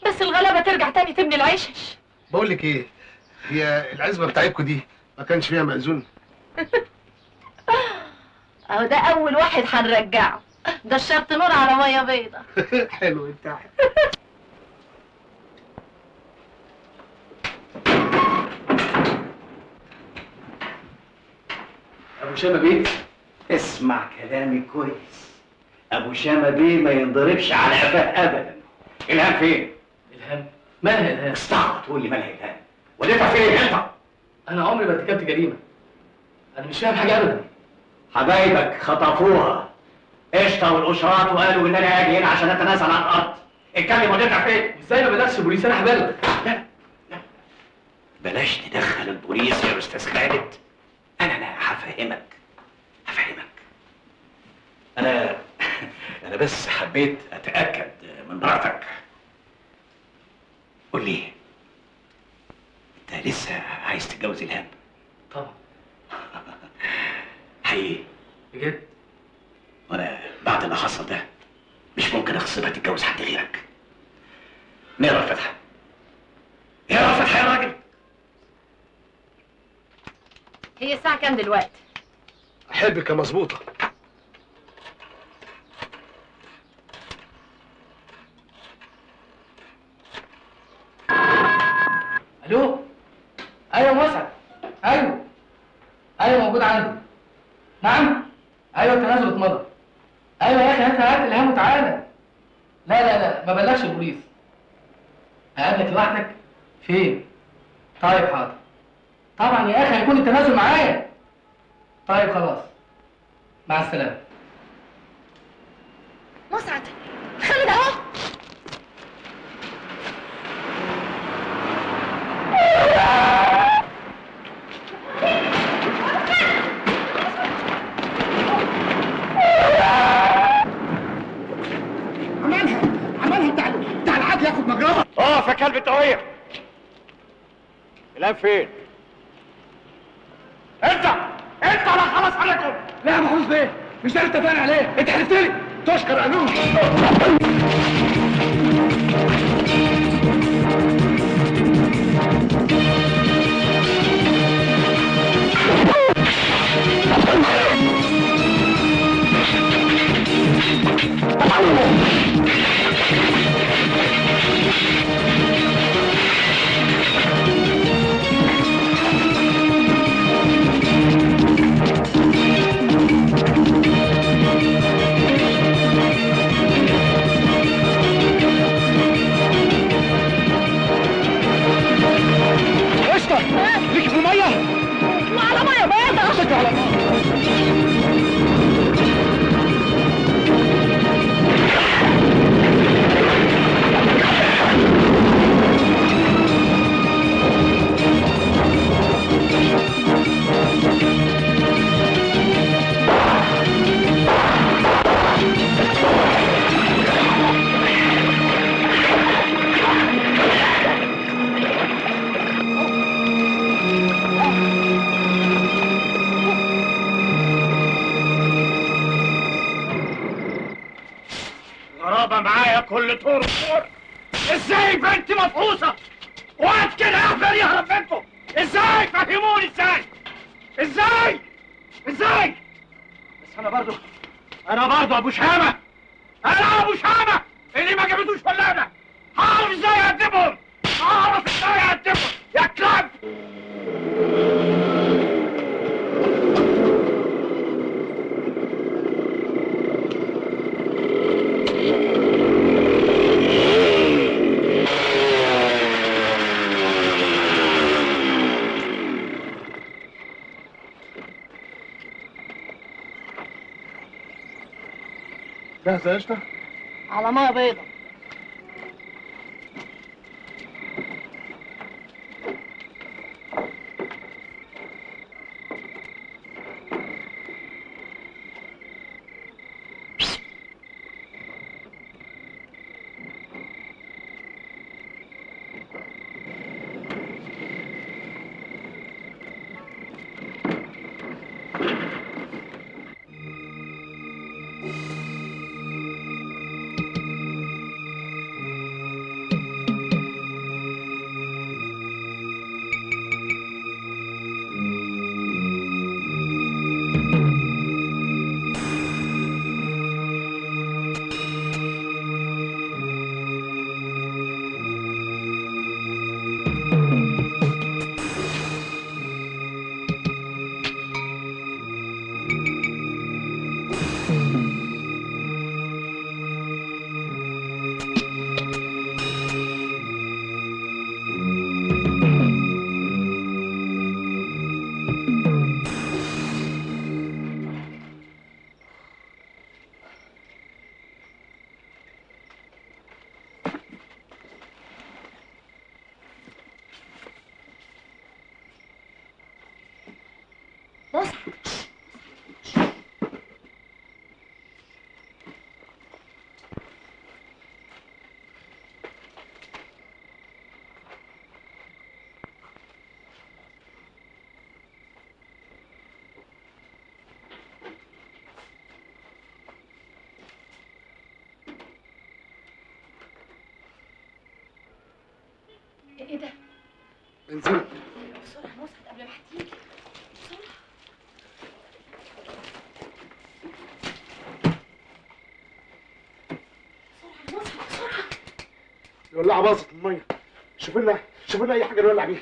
بس الغلابه ترجع تاني تبني العشش. بقول لك ايه، هي العزبه بتاعتكم دي ما كانش فيها مأذون؟ اهو ده اول واحد هنرجعه، ده الشرط نور على ميه بيضه. حلو انت. ابو شامه بيه، اسمع كلامي كويس. ابو شامه بيه ما ينضربش على قفاه ابدا. الهام فين؟ الهام؟ مالها الهام؟ استعرض تقول لي مالها الهام؟ وليتها فين انت؟ انا عمري ما ارتكبت جريمه، انا مش فاهم حاجه ابدا. حبايبك خطفوها قشطه والاشراط وقالوا ان انا اجي هنا عشان اتنازل عن الارض. اتكلم وديتها فين؟ ازاي ما بلغش البوليس؟ انا هبلغ. لا بلاش تدخل البوليس يا استاذ خالد. انا هفهمك. انا بس حبيت اتاكد من مراتك. قول لي انت لسه عايز تتجوز الهام؟ طبعا. حقيقي؟ بجد؟ وانا بعد اللي حصل ده مش ممكن اغصبها تتجوز حد غيرك. نقرا الفاتحه. اقرا الفاتحه يا راجل. هي الساعه كام دلوقتي؟ احبك يا مظبوطه. الو. ايوه مسعد. ايوه موجود عندي. نعم. ايوه التنازل اتمضى. ايوه يا اخي هات الهام وتعالى. لا ما بلغش البوليس. اقابلك لوحدك؟ فين؟ طيب حاضر. طبعا يا اخي هيكون التنازل معايا. طيب خلاص، مع السلامه. مسعد خالد اهو. عملها بتاع العدل ياخد مجراها. اقف يا كلب التويه. الهام فين؟ انت انا خلاص عليكم. لا يا محروس بيه، مش ده اللي اتفقنا عليه. انت حلفت لي. تشكر قانون. ليك في الميه؟ وعلى ميه بيضه. شكرا على النار. غرابة معايا كل طور. ازاي بنت مفحوصه وقت كده اهبل يهرب منكم؟ ازاي؟ فهموني ازاي؟ ازاي؟ بس انا برضو ابو شهامه، انا ابو شهامه اللي ما جابتوش فلانه. هعرف ازاي اقدمهم، يا كلاب. جاهزه يا قشطه؟ على ميه بيضة. ايه ده؟ انزلي بسرعة نصحى قبل ما هتيجي. بسرعة. بسرعة. الولاعه باظت الميه. شوف لنا اي حاجه نولع بيها.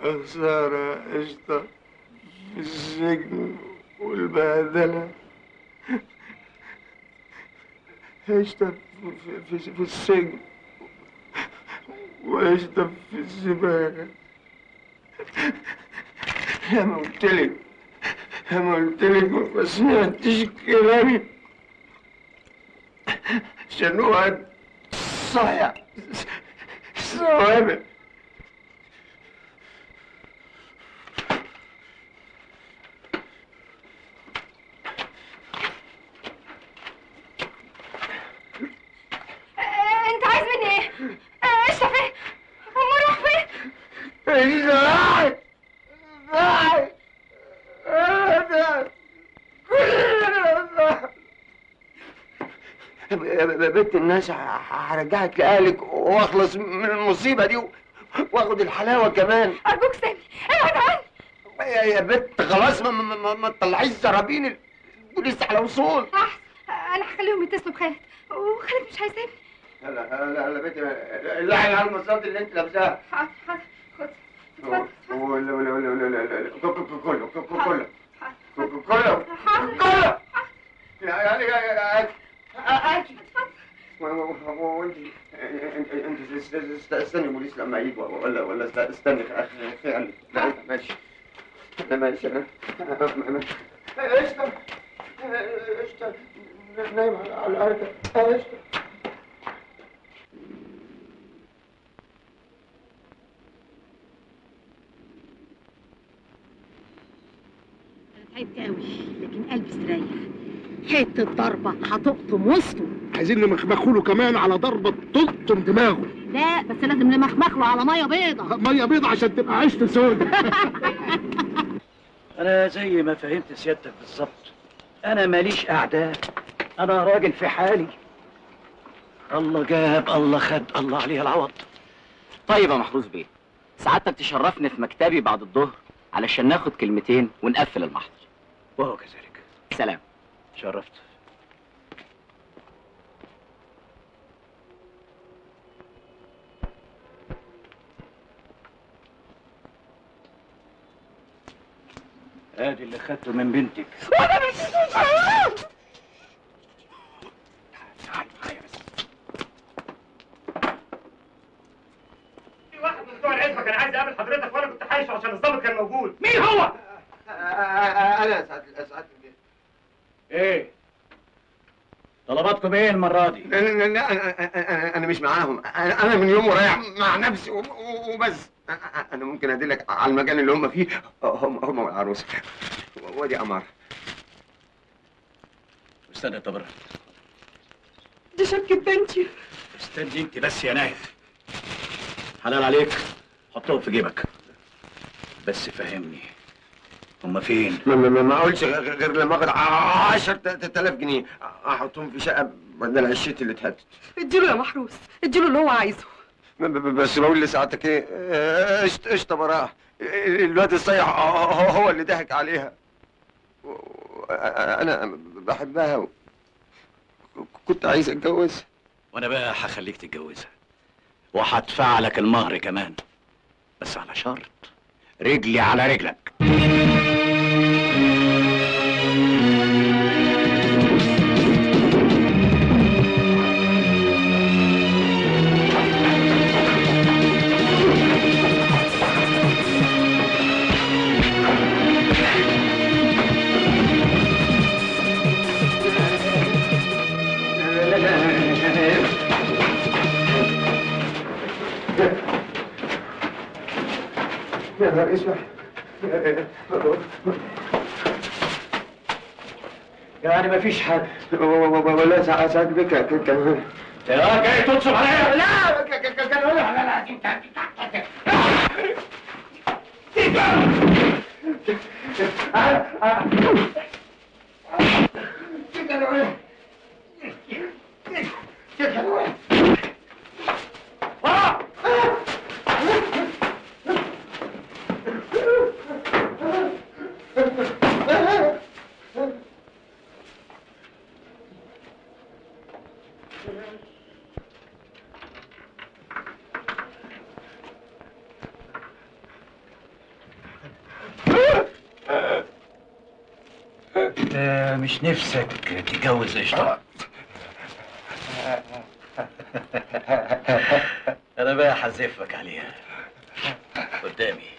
خسارة قشطة في السجن والبهدلة. قشطة في السجن وقشطة في الزبالة. يا ما قلتلك ما سمعتش كلامي عشان واد صايع سوابق. انت عايز مني ايه؟ اشرف ايه؟ امال اروح فين؟ بنت الناس هرجعك لأهلك واخلص من المصيبة دي واخد الحلاوة كمان. ارجوك سامي ابعد عني. يا بنت خلاص ما تطلعيش زرابين البوليس على وصول. انا هخليهم يتصلوا بخالد وخالد مش هيسيبني. لا بنتي اللعن على المصاد اللي انت لابساها. حاضر خد اتفضل. كله انت استني البوليس لما يجي ولا استني خلي. لا ماشي انا قشطة نايم على الارض. قشطة تعبت قوي لكن قلبي استريح. حته ضربه هتقطم وسطه. عايزين نمخمخوا له كمان على ضربه تلطم دماغه. لا بس لازم نمخمخ له على ميه بيضه. ميه بيضه عشان تبقى عيشته سودا. انا زي ما فهمت سيادتك بالظبط، انا ماليش اعداء، انا راجل في حالي. الله جاب الله خد الله عليه العوض. طيب يا محروس بيه، سعادتك تشرفني في مكتبي بعد الظهر علشان ناخد كلمتين ونقفل المحضر. وهو كذلك. سلام. شرفت. ادي اللي خدته من بنتك. تعال معايا بس. في واحد من بتوع العزبه كان عايز يقابل حضرتك وانا كنت حايشه عشان الضابط كان موجود. مين هو؟ انا سعادة البيت. ايه؟ طلباتكم ايه المرة دي؟ لا انا مش معاهم. انا من يوم ورايح مع نفسي وبس. انا ممكن ادلك على المكان اللي هم فيه، هم والعروسه. وادي قمر. استنى يا طبرة. دي شبكة بنتي. استني انت بس يا ناهد. حلال عليك، حطهم في جيبك. بس فهمني، هما فين؟ ما اقولش غير لما اخد 10,000 جنيه احطهم في شقه بدل عشتي اللي اتهدت. اديله يا محروس، اديله اللي هو عايزه. بس بقول لسعادتك ايه، قشطه براءه. الواد الصيح هو اللي ضحك عليها. انا بحبها كنت عايز اتجوزها. وانا بقى هخليك تتجوزها وهدفع لك المهر كمان، بس على شرط رجلي على رجلك. يا نهار اسود. يعني مفيش حد ولا ساعات بك كمان. يا جاي تنصب عليا؟ لا كان ولا لا مش نفسك تتجوز قشطة؟ انا بقى هزفك عليها قدامي.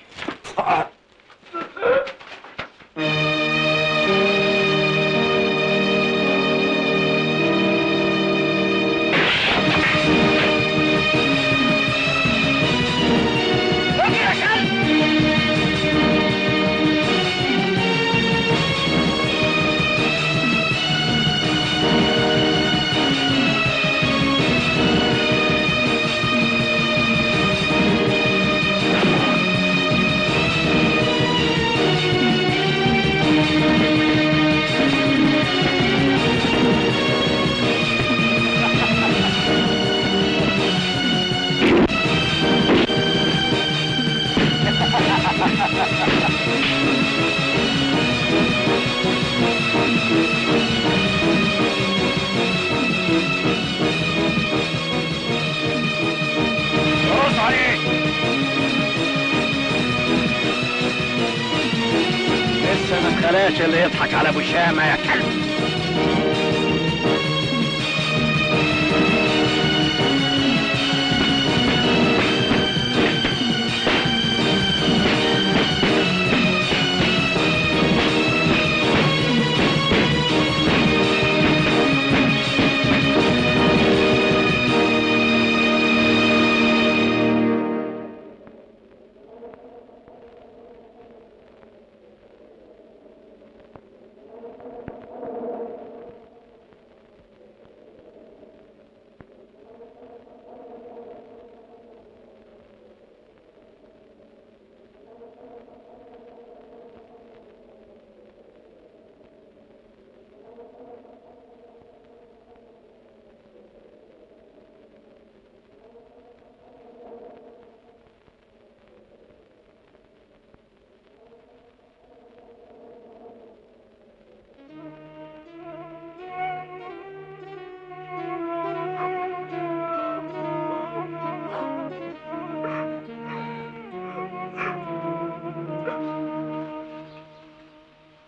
خلاش اللي يضحك على ابو شامه يا كلب.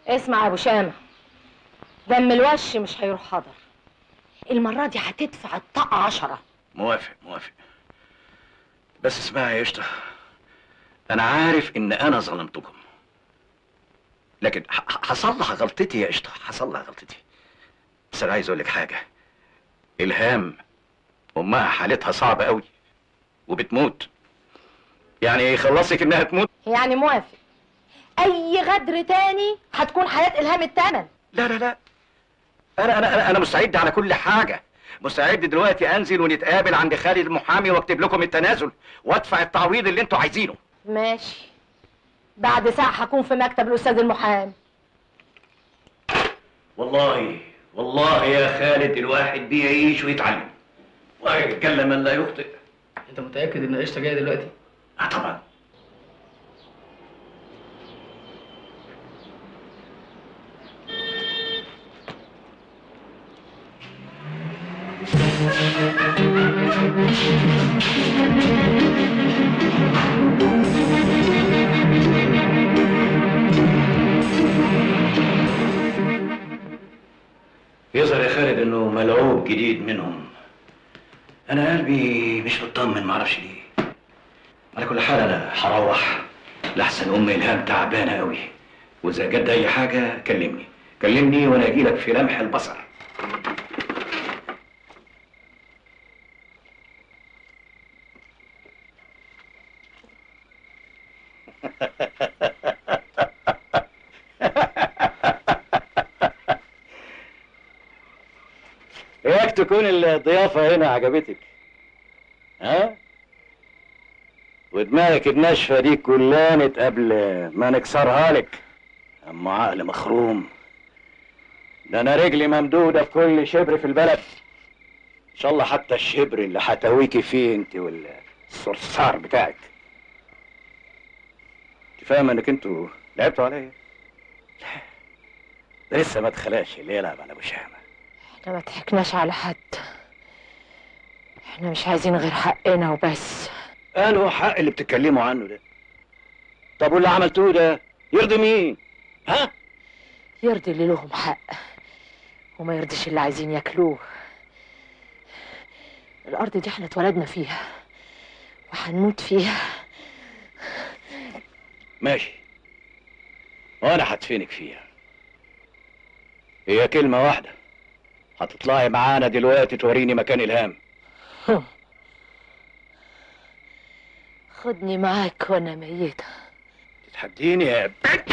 اسمع يا ابو شامه، دم الوش مش هيروح حضر. المره دي هتدفع الطاقه 10. موافق موافق، بس اسمعي يا قشطه، انا عارف ان انا ظلمتكم، لكن هصلح غلطتي يا قشطه، هصلح غلطتي. بس انا عايز اقول لك حاجه، الهام امها حالتها صعبه قوي وبتموت، يعني يخلصك انها تموت. يعني موافق، اي غدر تاني هتكون حياه الهام التمن. لا لا لا، انا مستعد على كل حاجه، مستعد دلوقتي انزل ونتقابل عند خالد المحامي واكتب لكم التنازل وادفع التعويض اللي انتوا عايزينه. ماشي، بعد ساعه هكون في مكتب الاستاذ المحامي. والله يا خالد الواحد بيعيش ويتعلم ويتكلم من لا يخطئ. انت متاكد ان قشطه جايه دلوقتي؟ طبعا. يظهر يا خالد انه ملعوب جديد منهم. انا قلبي مش مطمن، معرفش ليه. على كل حال انا هروح لحسن ام الهام تعبانه قوي، واذا جد اي حاجه كلمني وانا اجيلك في لمح البصر. اياك تكون الضيافة هنا عجبتك، ها؟ ودماغك الناشفة دي كلانت قبل ما نكسرها لك. اما عقل مخروم، ده انا رجلي ممدودة في كل شبر في البلد، ان شاء الله حتى الشبر اللي هتويكي فيه انت والصرصار بتاعك. انت فاهم انك انتوا لعبتوا عليا؟ لا، ده لسه ما اتخلقش اللي يلعب على ابو شامة. احنا ما ضحكناش على حد، احنا مش عايزين غير حقنا وبس. انه حق اللي بتتكلموا عنه ده؟ طب واللي عملتوه ده يرضي مين؟ ها؟ يرضي اللي لهم حق وما يرضيش اللي عايزين ياكلوه. الارض دي احنا اتولدنا فيها وهنموت فيها. ماشي، وانا هدفنك فيها. هي كلمة واحدة، هتطلعي معانا دلوقتي توريني مكان إلهام. خدني معاك وانا ميتة. تتحديني يا بنت؟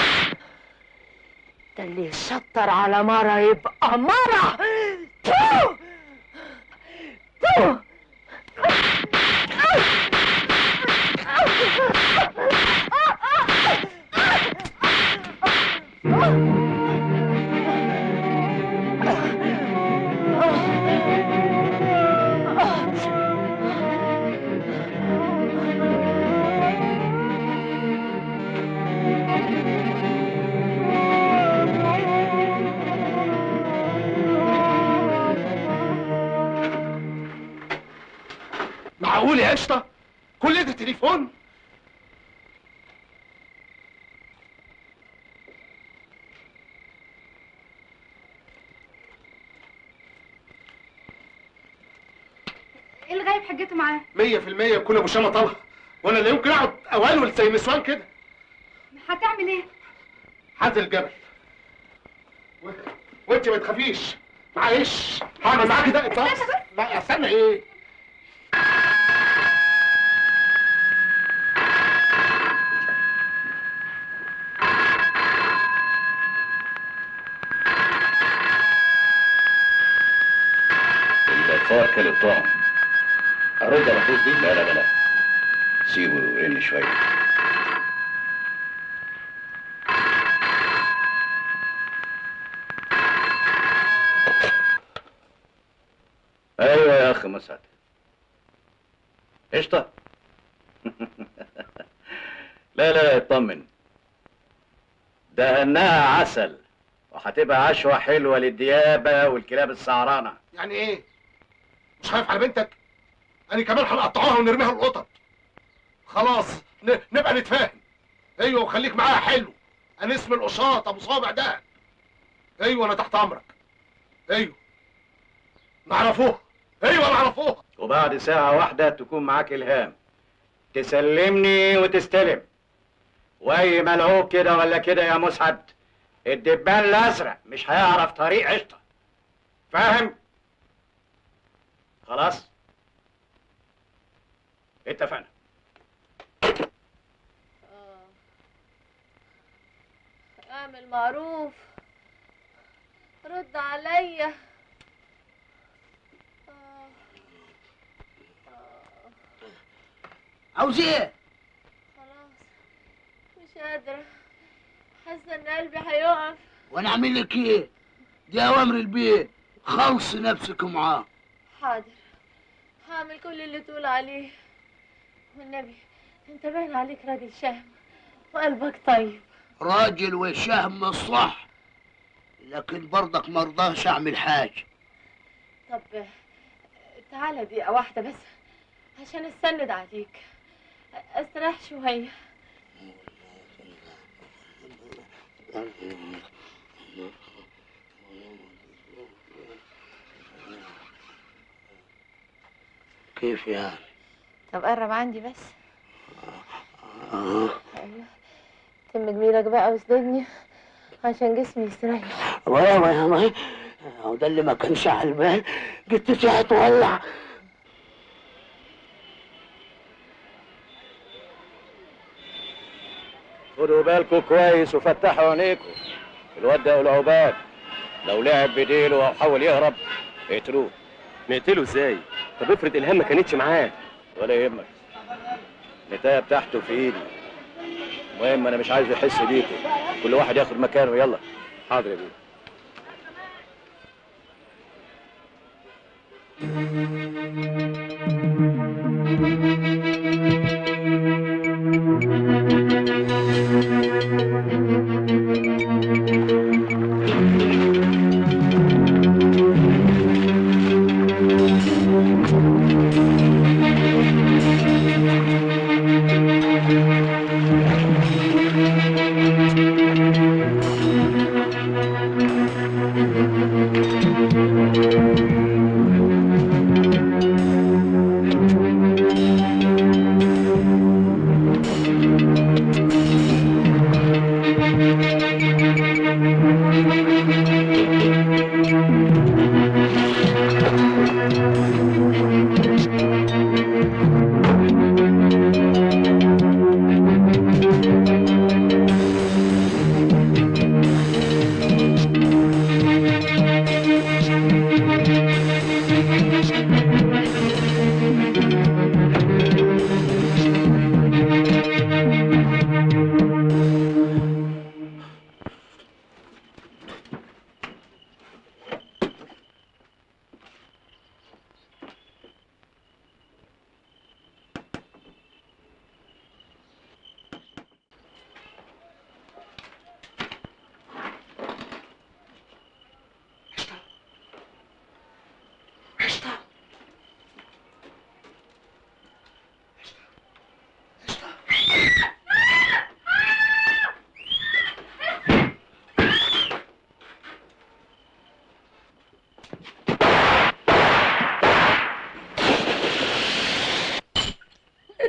ده اللي يشطر على مرة يبقى مرة. تو تو معقول يا قشطه؟ كل ده تليفون؟ ايه اللي غايب حاجته معاه؟ 100% يكون ابو شامه طالها، وانا لا يمكن اقعد اوالول زي نسوان كده. هتعمل ايه؟ هنزل الجبل وانت ما تخافيش، معلش هعمل معاكي ده اطلاق. لا استنى ايه؟ الفار كل الطعم. أرد على فوز دي؟ لا لا لا، سيبه يرن شوية. أيوة يا أخ مسعد، قشطة. لا لا اطمن، دهناها عسل وهتبقى عشوة حلوة للديابة والكلاب السعرانة. يعني ايه؟ مش خايف على بنتك؟ انا كمان هنقطعوها ونرميها القطط. خلاص نبقى نتفاهم. ايوه وخليك معايا حلو. انا اسمي القشاط ابو صابع ده. ايوه انا تحت امرك. ايوه نعرفوها. ايوه نعرفوها. وبعد ساعة واحدة تكون معاك إلهام، تسلمني وتستلم. وأي ملعوب كده ولا كده يا مسعد، الدبان الأزرق مش هيعرف طريق قشطة. فاهم؟ خلاص؟ اتفقنا. اعمل معروف، رد عليا. عاوز ايه؟ خلاص مش قادرة، حاسة ان قلبي هيقف. وانا اعمل لك ايه؟ دي اوامر البيت، خلصي نفسك معاه. حاضر، هعمل كل اللي تقول عليه. والنبي انت باين عليك راجل شهم وقلبك طيب. راجل وشهم الصح، لكن برضك مرضاش اعمل حاجه. طب تعالى دقيقة واحدة بس عشان استند عليك، استريح شوية. كيف يعني؟ طب قرب عندي بس. ايوه تم جميلك بقى واسندني عشان جسمي يستريح. وي ده اللي ما كانش على البال، جبت هتولع. خدوا بالكم كويس وفتحوا عينيكم. الواد ده والعباد لو لعب بديله او حاول يهرب اقتلوه. نقتله ازاي؟ طب افرض الهام ما كانتش معاه. ولا يهمك، النتايه بتاعته في ايدي. المهم انا مش عايز يحس بيكم، كل واحد ياخد مكانه. يلا. حاضر يا بيه.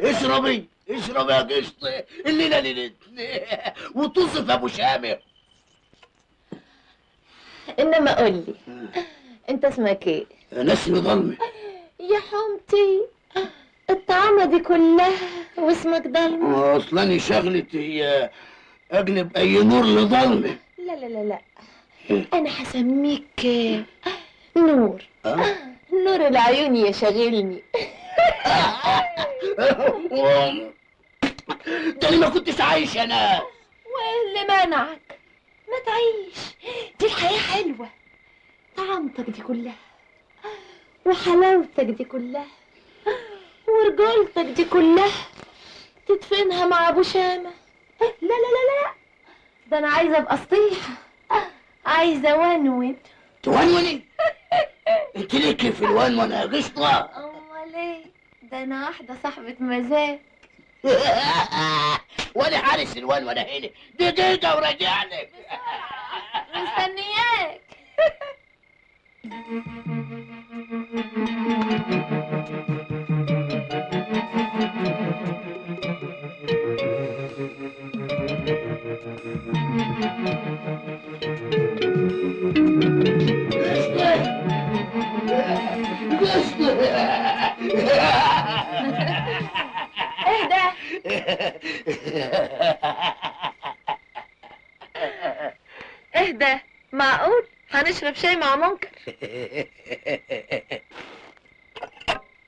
اشربي اشربي يا قشطة، الليلة ليلتنا وتصف ابو شامر. انما قول لي انت اسمك ايه؟ انا اسمي ضلمة. يا حمتي الطعامة دي كلها واسمك ضلمة؟ اصلاني شغلتي هي اجلب اي نور لضلمة. لا لا لا لا، انا هسميك نور. نور العيون يا شاغلني. ده اللي ما كنتش عايش يا ناس. وايه اللي منعك؟ ما تعيش، دي الحياة حلوة. طعامتك دي كلها وحلاوتك دي كلها ورجولتك دي كلها تدفنها مع ابو شامة. لا لا لا لا، ده انا عايزة ابقى سطيحة، عايزة ونون. تونوني؟ انت ليكي في الونون يا قشطة؟ امال ايه؟ ده انا واحدة صاحبة مزاج. وانا حارس الونون هنا، دقيقة وراجع لك. مستنياك. اهدى. اهدى، معقول هنشرب شاي مع منكر؟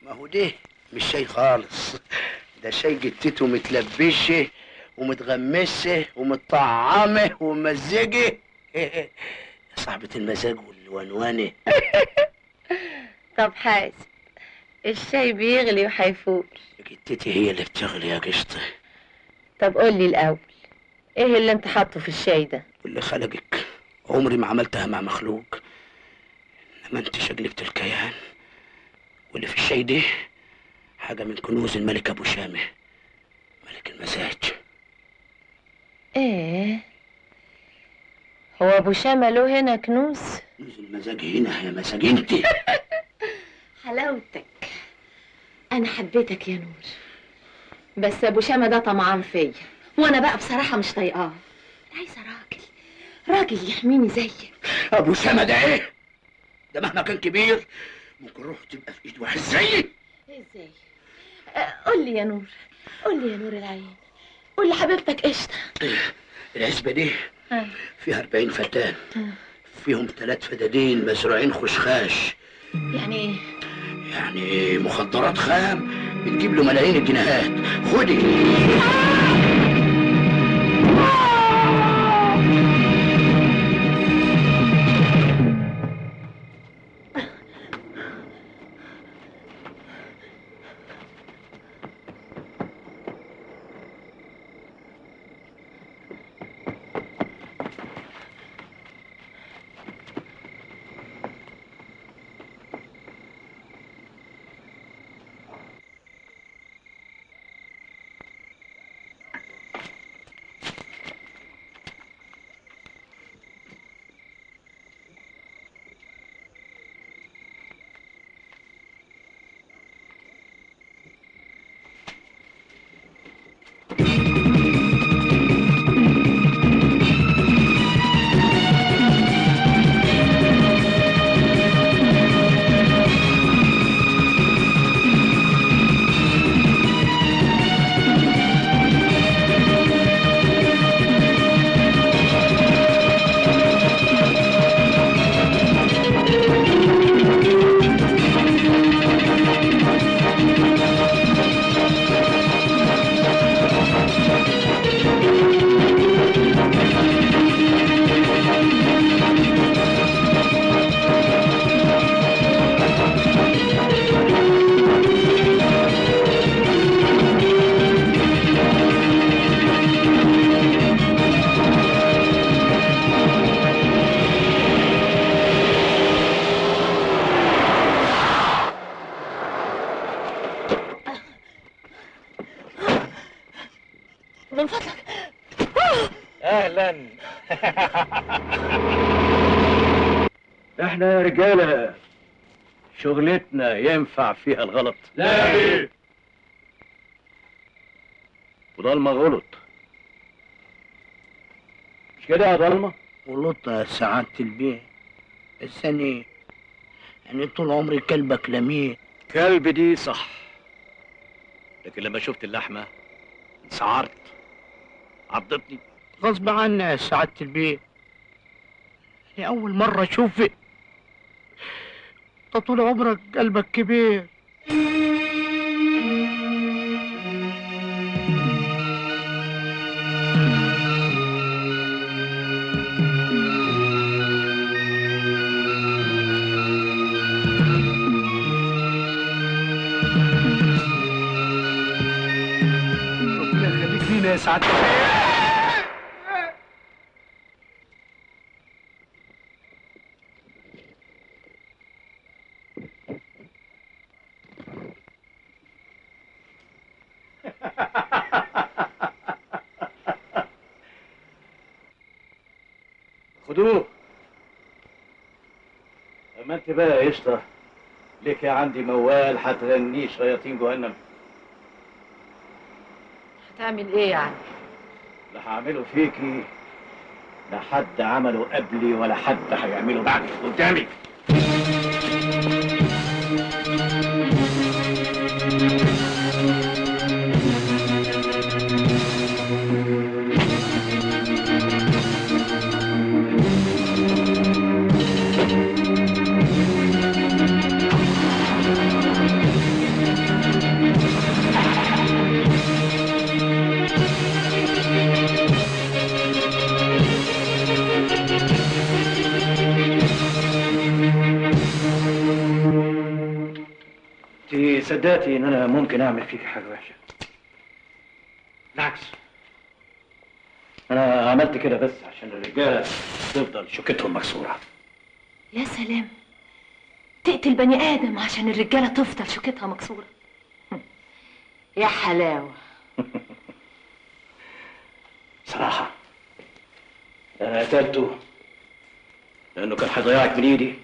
ما هو ده مش شاي خالص، ده شاي جتته متلبشه ومتغمسه ومتطعمه وممزجه. يا صاحبة المزاج والونوانه. طب حاسب، الشاي بيغلي وهيفور. جتتي هي اللي بتغلي يا قشطة. طب قول لي الاول، ايه اللي انت حاطه في الشاي ده؟ واللي خلقك عمري ما عملتها مع مخلوق، انما انت شجلة الكيان. واللي في الشاي ده حاجة من كنوز الملك ابو شامة، ملك المزاج. ايه هو ابو شامة له هنا كنوز؟ كنوز المزاج هنا يا مزاج انت. حلاوتك، انا حبيتك يا نور، بس ابو شامة ده طمعان فيا، وانا بقى بصراحة مش طايقاه. عايزة راجل يحميني زيك. ابو شامة ده ايه؟ ده مهما كان كبير ممكن روحه تبقى في ايد واحد زيي. ازاي؟ قول لي يا نور، قول لي يا نور العين، قول لحبيبتك قشطة. العزبة دي فيها 40 فتان، فيهم 3 فدادين مزروعين خشخاش. يعني ايه؟ يعني مخدرات خام بتجيب له ملايين الجنيهات. خدي. من فضلك. اهلا. احنا يا رجاله شغلتنا ينفع فيها الغلط؟ لا يا بيه. وضلمه غلط مش كده يا ضلمه؟ غلطت يا سعادة البيه، بس أنا طول عمري كلبك لمين. كلب دي صح، لكن لما شفت اللحمه انسعرت، عضتني غصب عني يا سعادة البيه، أنا أول مرة أشوفك. أنت طول عمرك قلبك كبير. ربنا يخليك لينا يا سعادة خدوه. اما انت بقى يا قشطه ليك يا عندي موال هتغنيه شياطين جهنم. هتعمل ايه يعني؟ لا هعمله فيكي لا حد عمله قبلي ولا حد هيعمله بعدي قدامي. انت صدقتي ان انا ممكن اعمل فيك حاجه وحشه؟ بالعكس، انا عملت كده بس عشان الرجاله تفضل شوكتهم مكسوره. يا سلام، تقتل بني ادم عشان الرجاله تفضل شوكتها مكسوره. يا حلاوه. صراحه انا قتلته لانه كان هيضيعك من ايدي.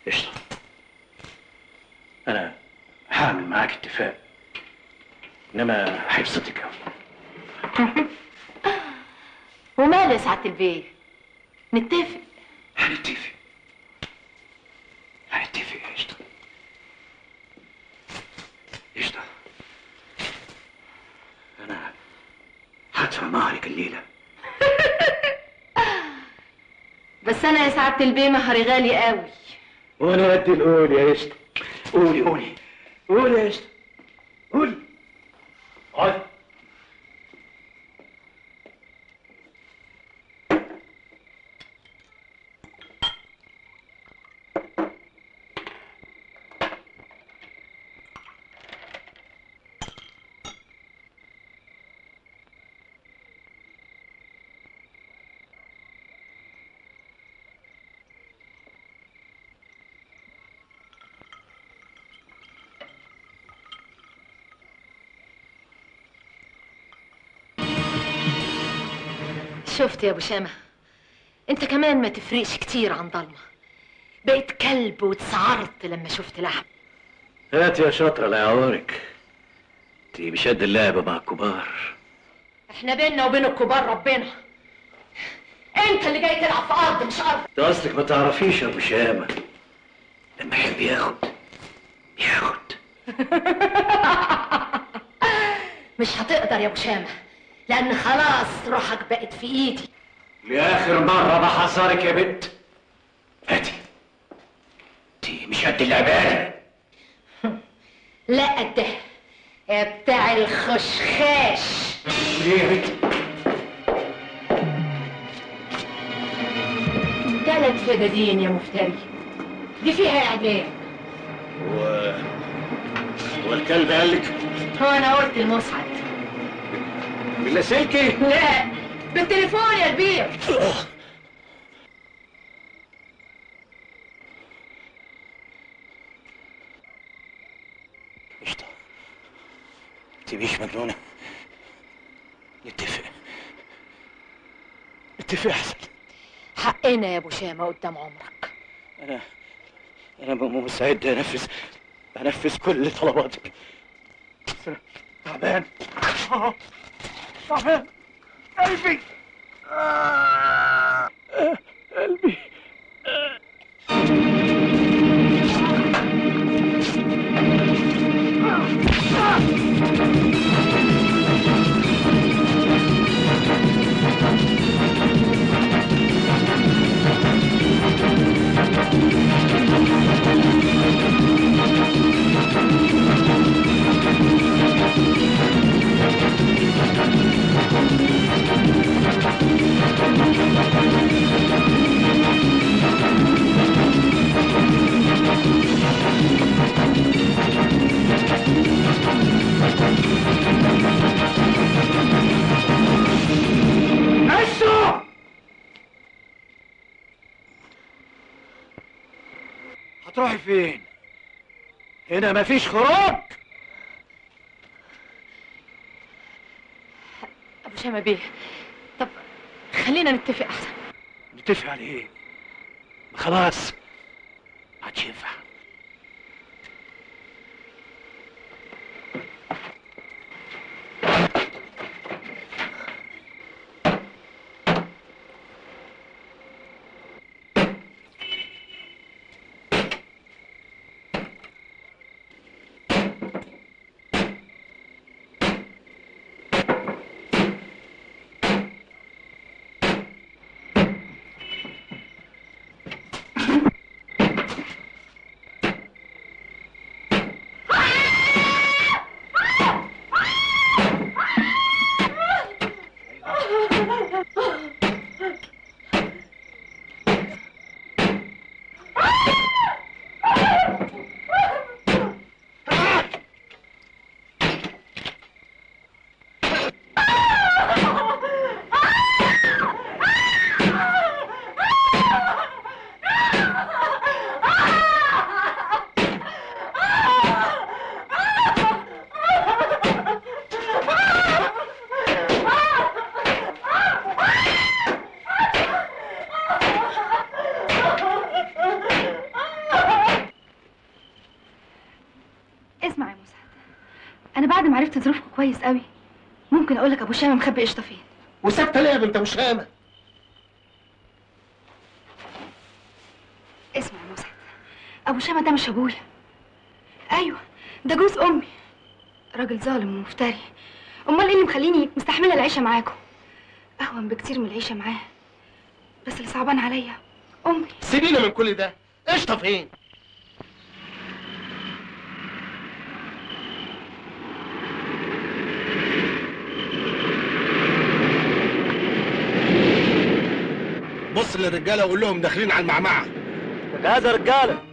قشطه، انا هعمل معاك اتفاق، انما هيبسطك قوي. وماله يا سعاده البيه؟ نتفق. هنتفق يا قشطه. قشطه، انا هدفع مهرك الليله. بس انا يا سعاده البيه مهري غالي قوي. وانا قد القول يا قشطه. قولي قولي قولي يا قشطه، قولي. اقعدي. شفت يا ابو شامه، انت كمان ما تفرقش كتير عن ضلمه. بقيت كلب واتسعرت لما شفت لحم. هات يا شاطره لا يعورك، انت مش قد اللعبه مع الكبار. احنا بينا وبين الكبار ربنا. انت اللي جاي تلعب في ارض مش ارض. انت اصلك ما تعرفيش يا ابو شامه، لما يحب ياخد مش هتقدر يا ابو شامه، لان خلاص روحك بقت في ايدي. لاخر مره بحذرك يا بنت، هاتي. انت مش قد اللعبه. لا قدها يا بتاع الخشخاش. ليه يا بنت؟ 3 فدادين يا مفتري، دي فيها اعدام. هو الكلب قال لك؟ هو انا قلت المسعد باللاسلكي؟ لا بالتليفون يا كبير. قشطة، انت مش مجنونة؟ نتفق احسن. حقنا يا ابو شامه قدام عمرك. انا مستعد انفذ كل طلباتك، بس انا تعبان قلبي قلبي. هتروحي فين؟ هنا مفيش خروج. ابو شامه بيه، طب خلينا نتفق احسن. نتفق على ايه؟ خلاص ما عادش ينفع. عرفت ظروفكم كويس قوي. ممكن اقول لك ابو شامه مخبي قشطه فين؟ وسبت ليه يا بنت ابو شامه؟ اسمع يا مسعد، ابو شامه ده مش ابويا. ايوه ده جوز امي، راجل ظالم ومفتري. امال ايه اللي مخليني مستحمله العيشه معاكم؟ اهون بكتير من العيشه معاه، بس اللي صعبان عليا امي. سيبينا من كل ده، قشطه فين؟ بص للرجاله وقول لهم داخلين على المعمعه. جاهز يا رجاله.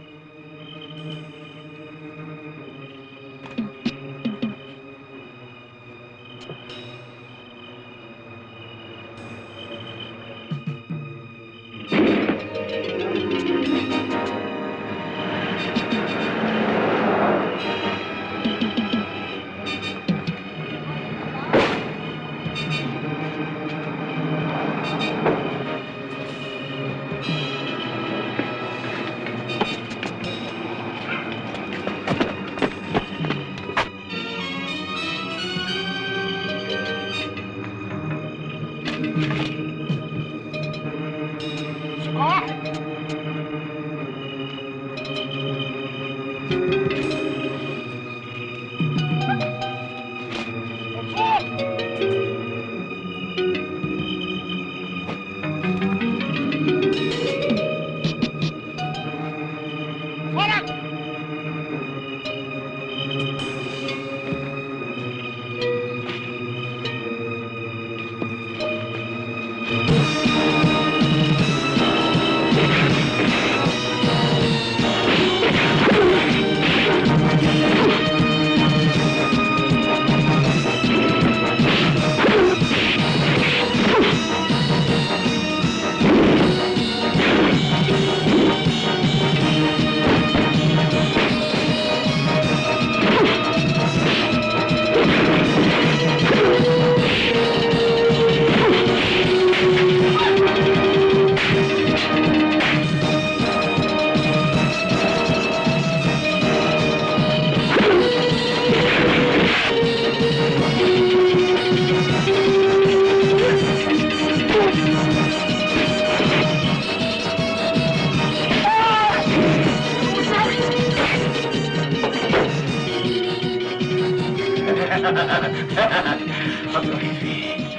هتروحي فين؟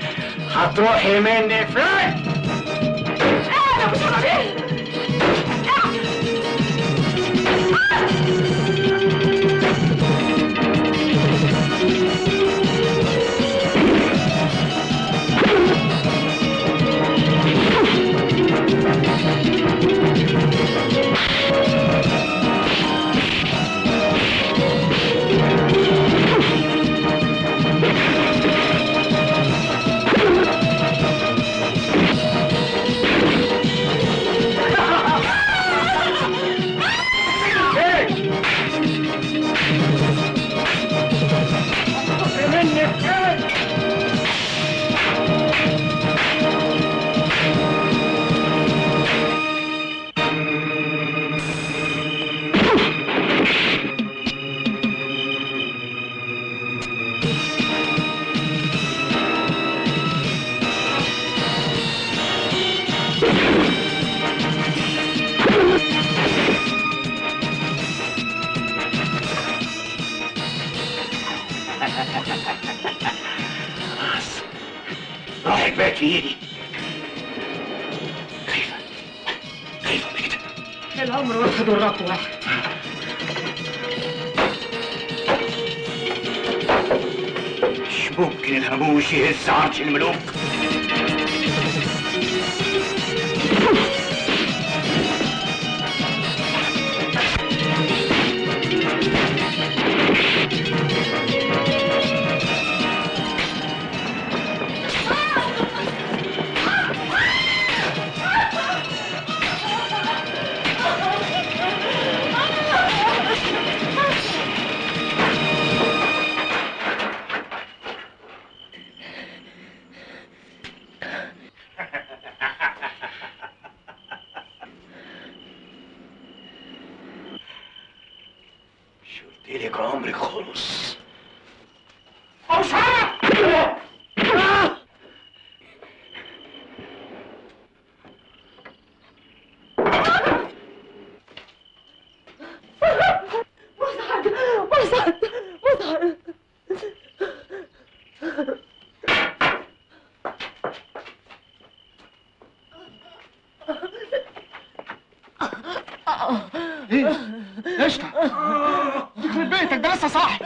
هتروحي مني فين؟ ايه يا ابو شباب ايه؟ روحك بقت في ايدي. خايفة من كده. الامر واحد والرب واحد. مش ممكن الهاموش يهز عرش الملوك. قلتلك عمرك خلص. أسامة! مسعد مسعد مسعد ايه؟ قشطة يخرب بيتك ده لسه صاحي.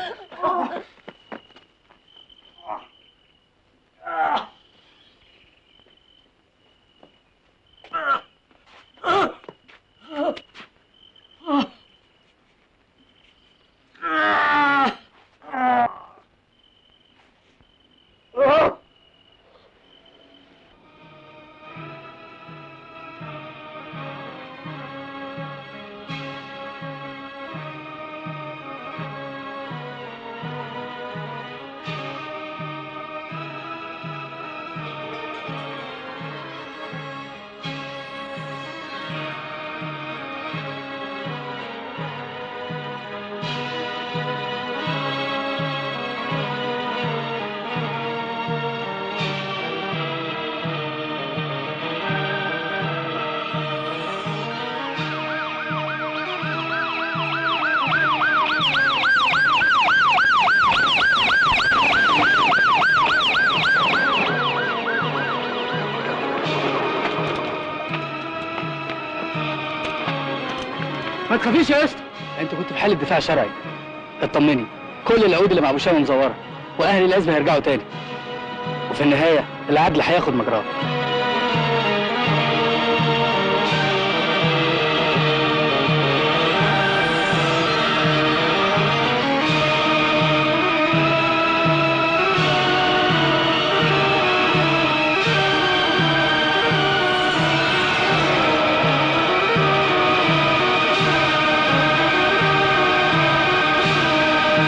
ما تخافيش يا اسطى، انت كنت في حاله دفاع شرعي. اطمني، كل العقود اللي مع ابو شامه مزوره، واهل الازمه هيرجعوا تاني، وفي النهايه العدل هياخد مجراه.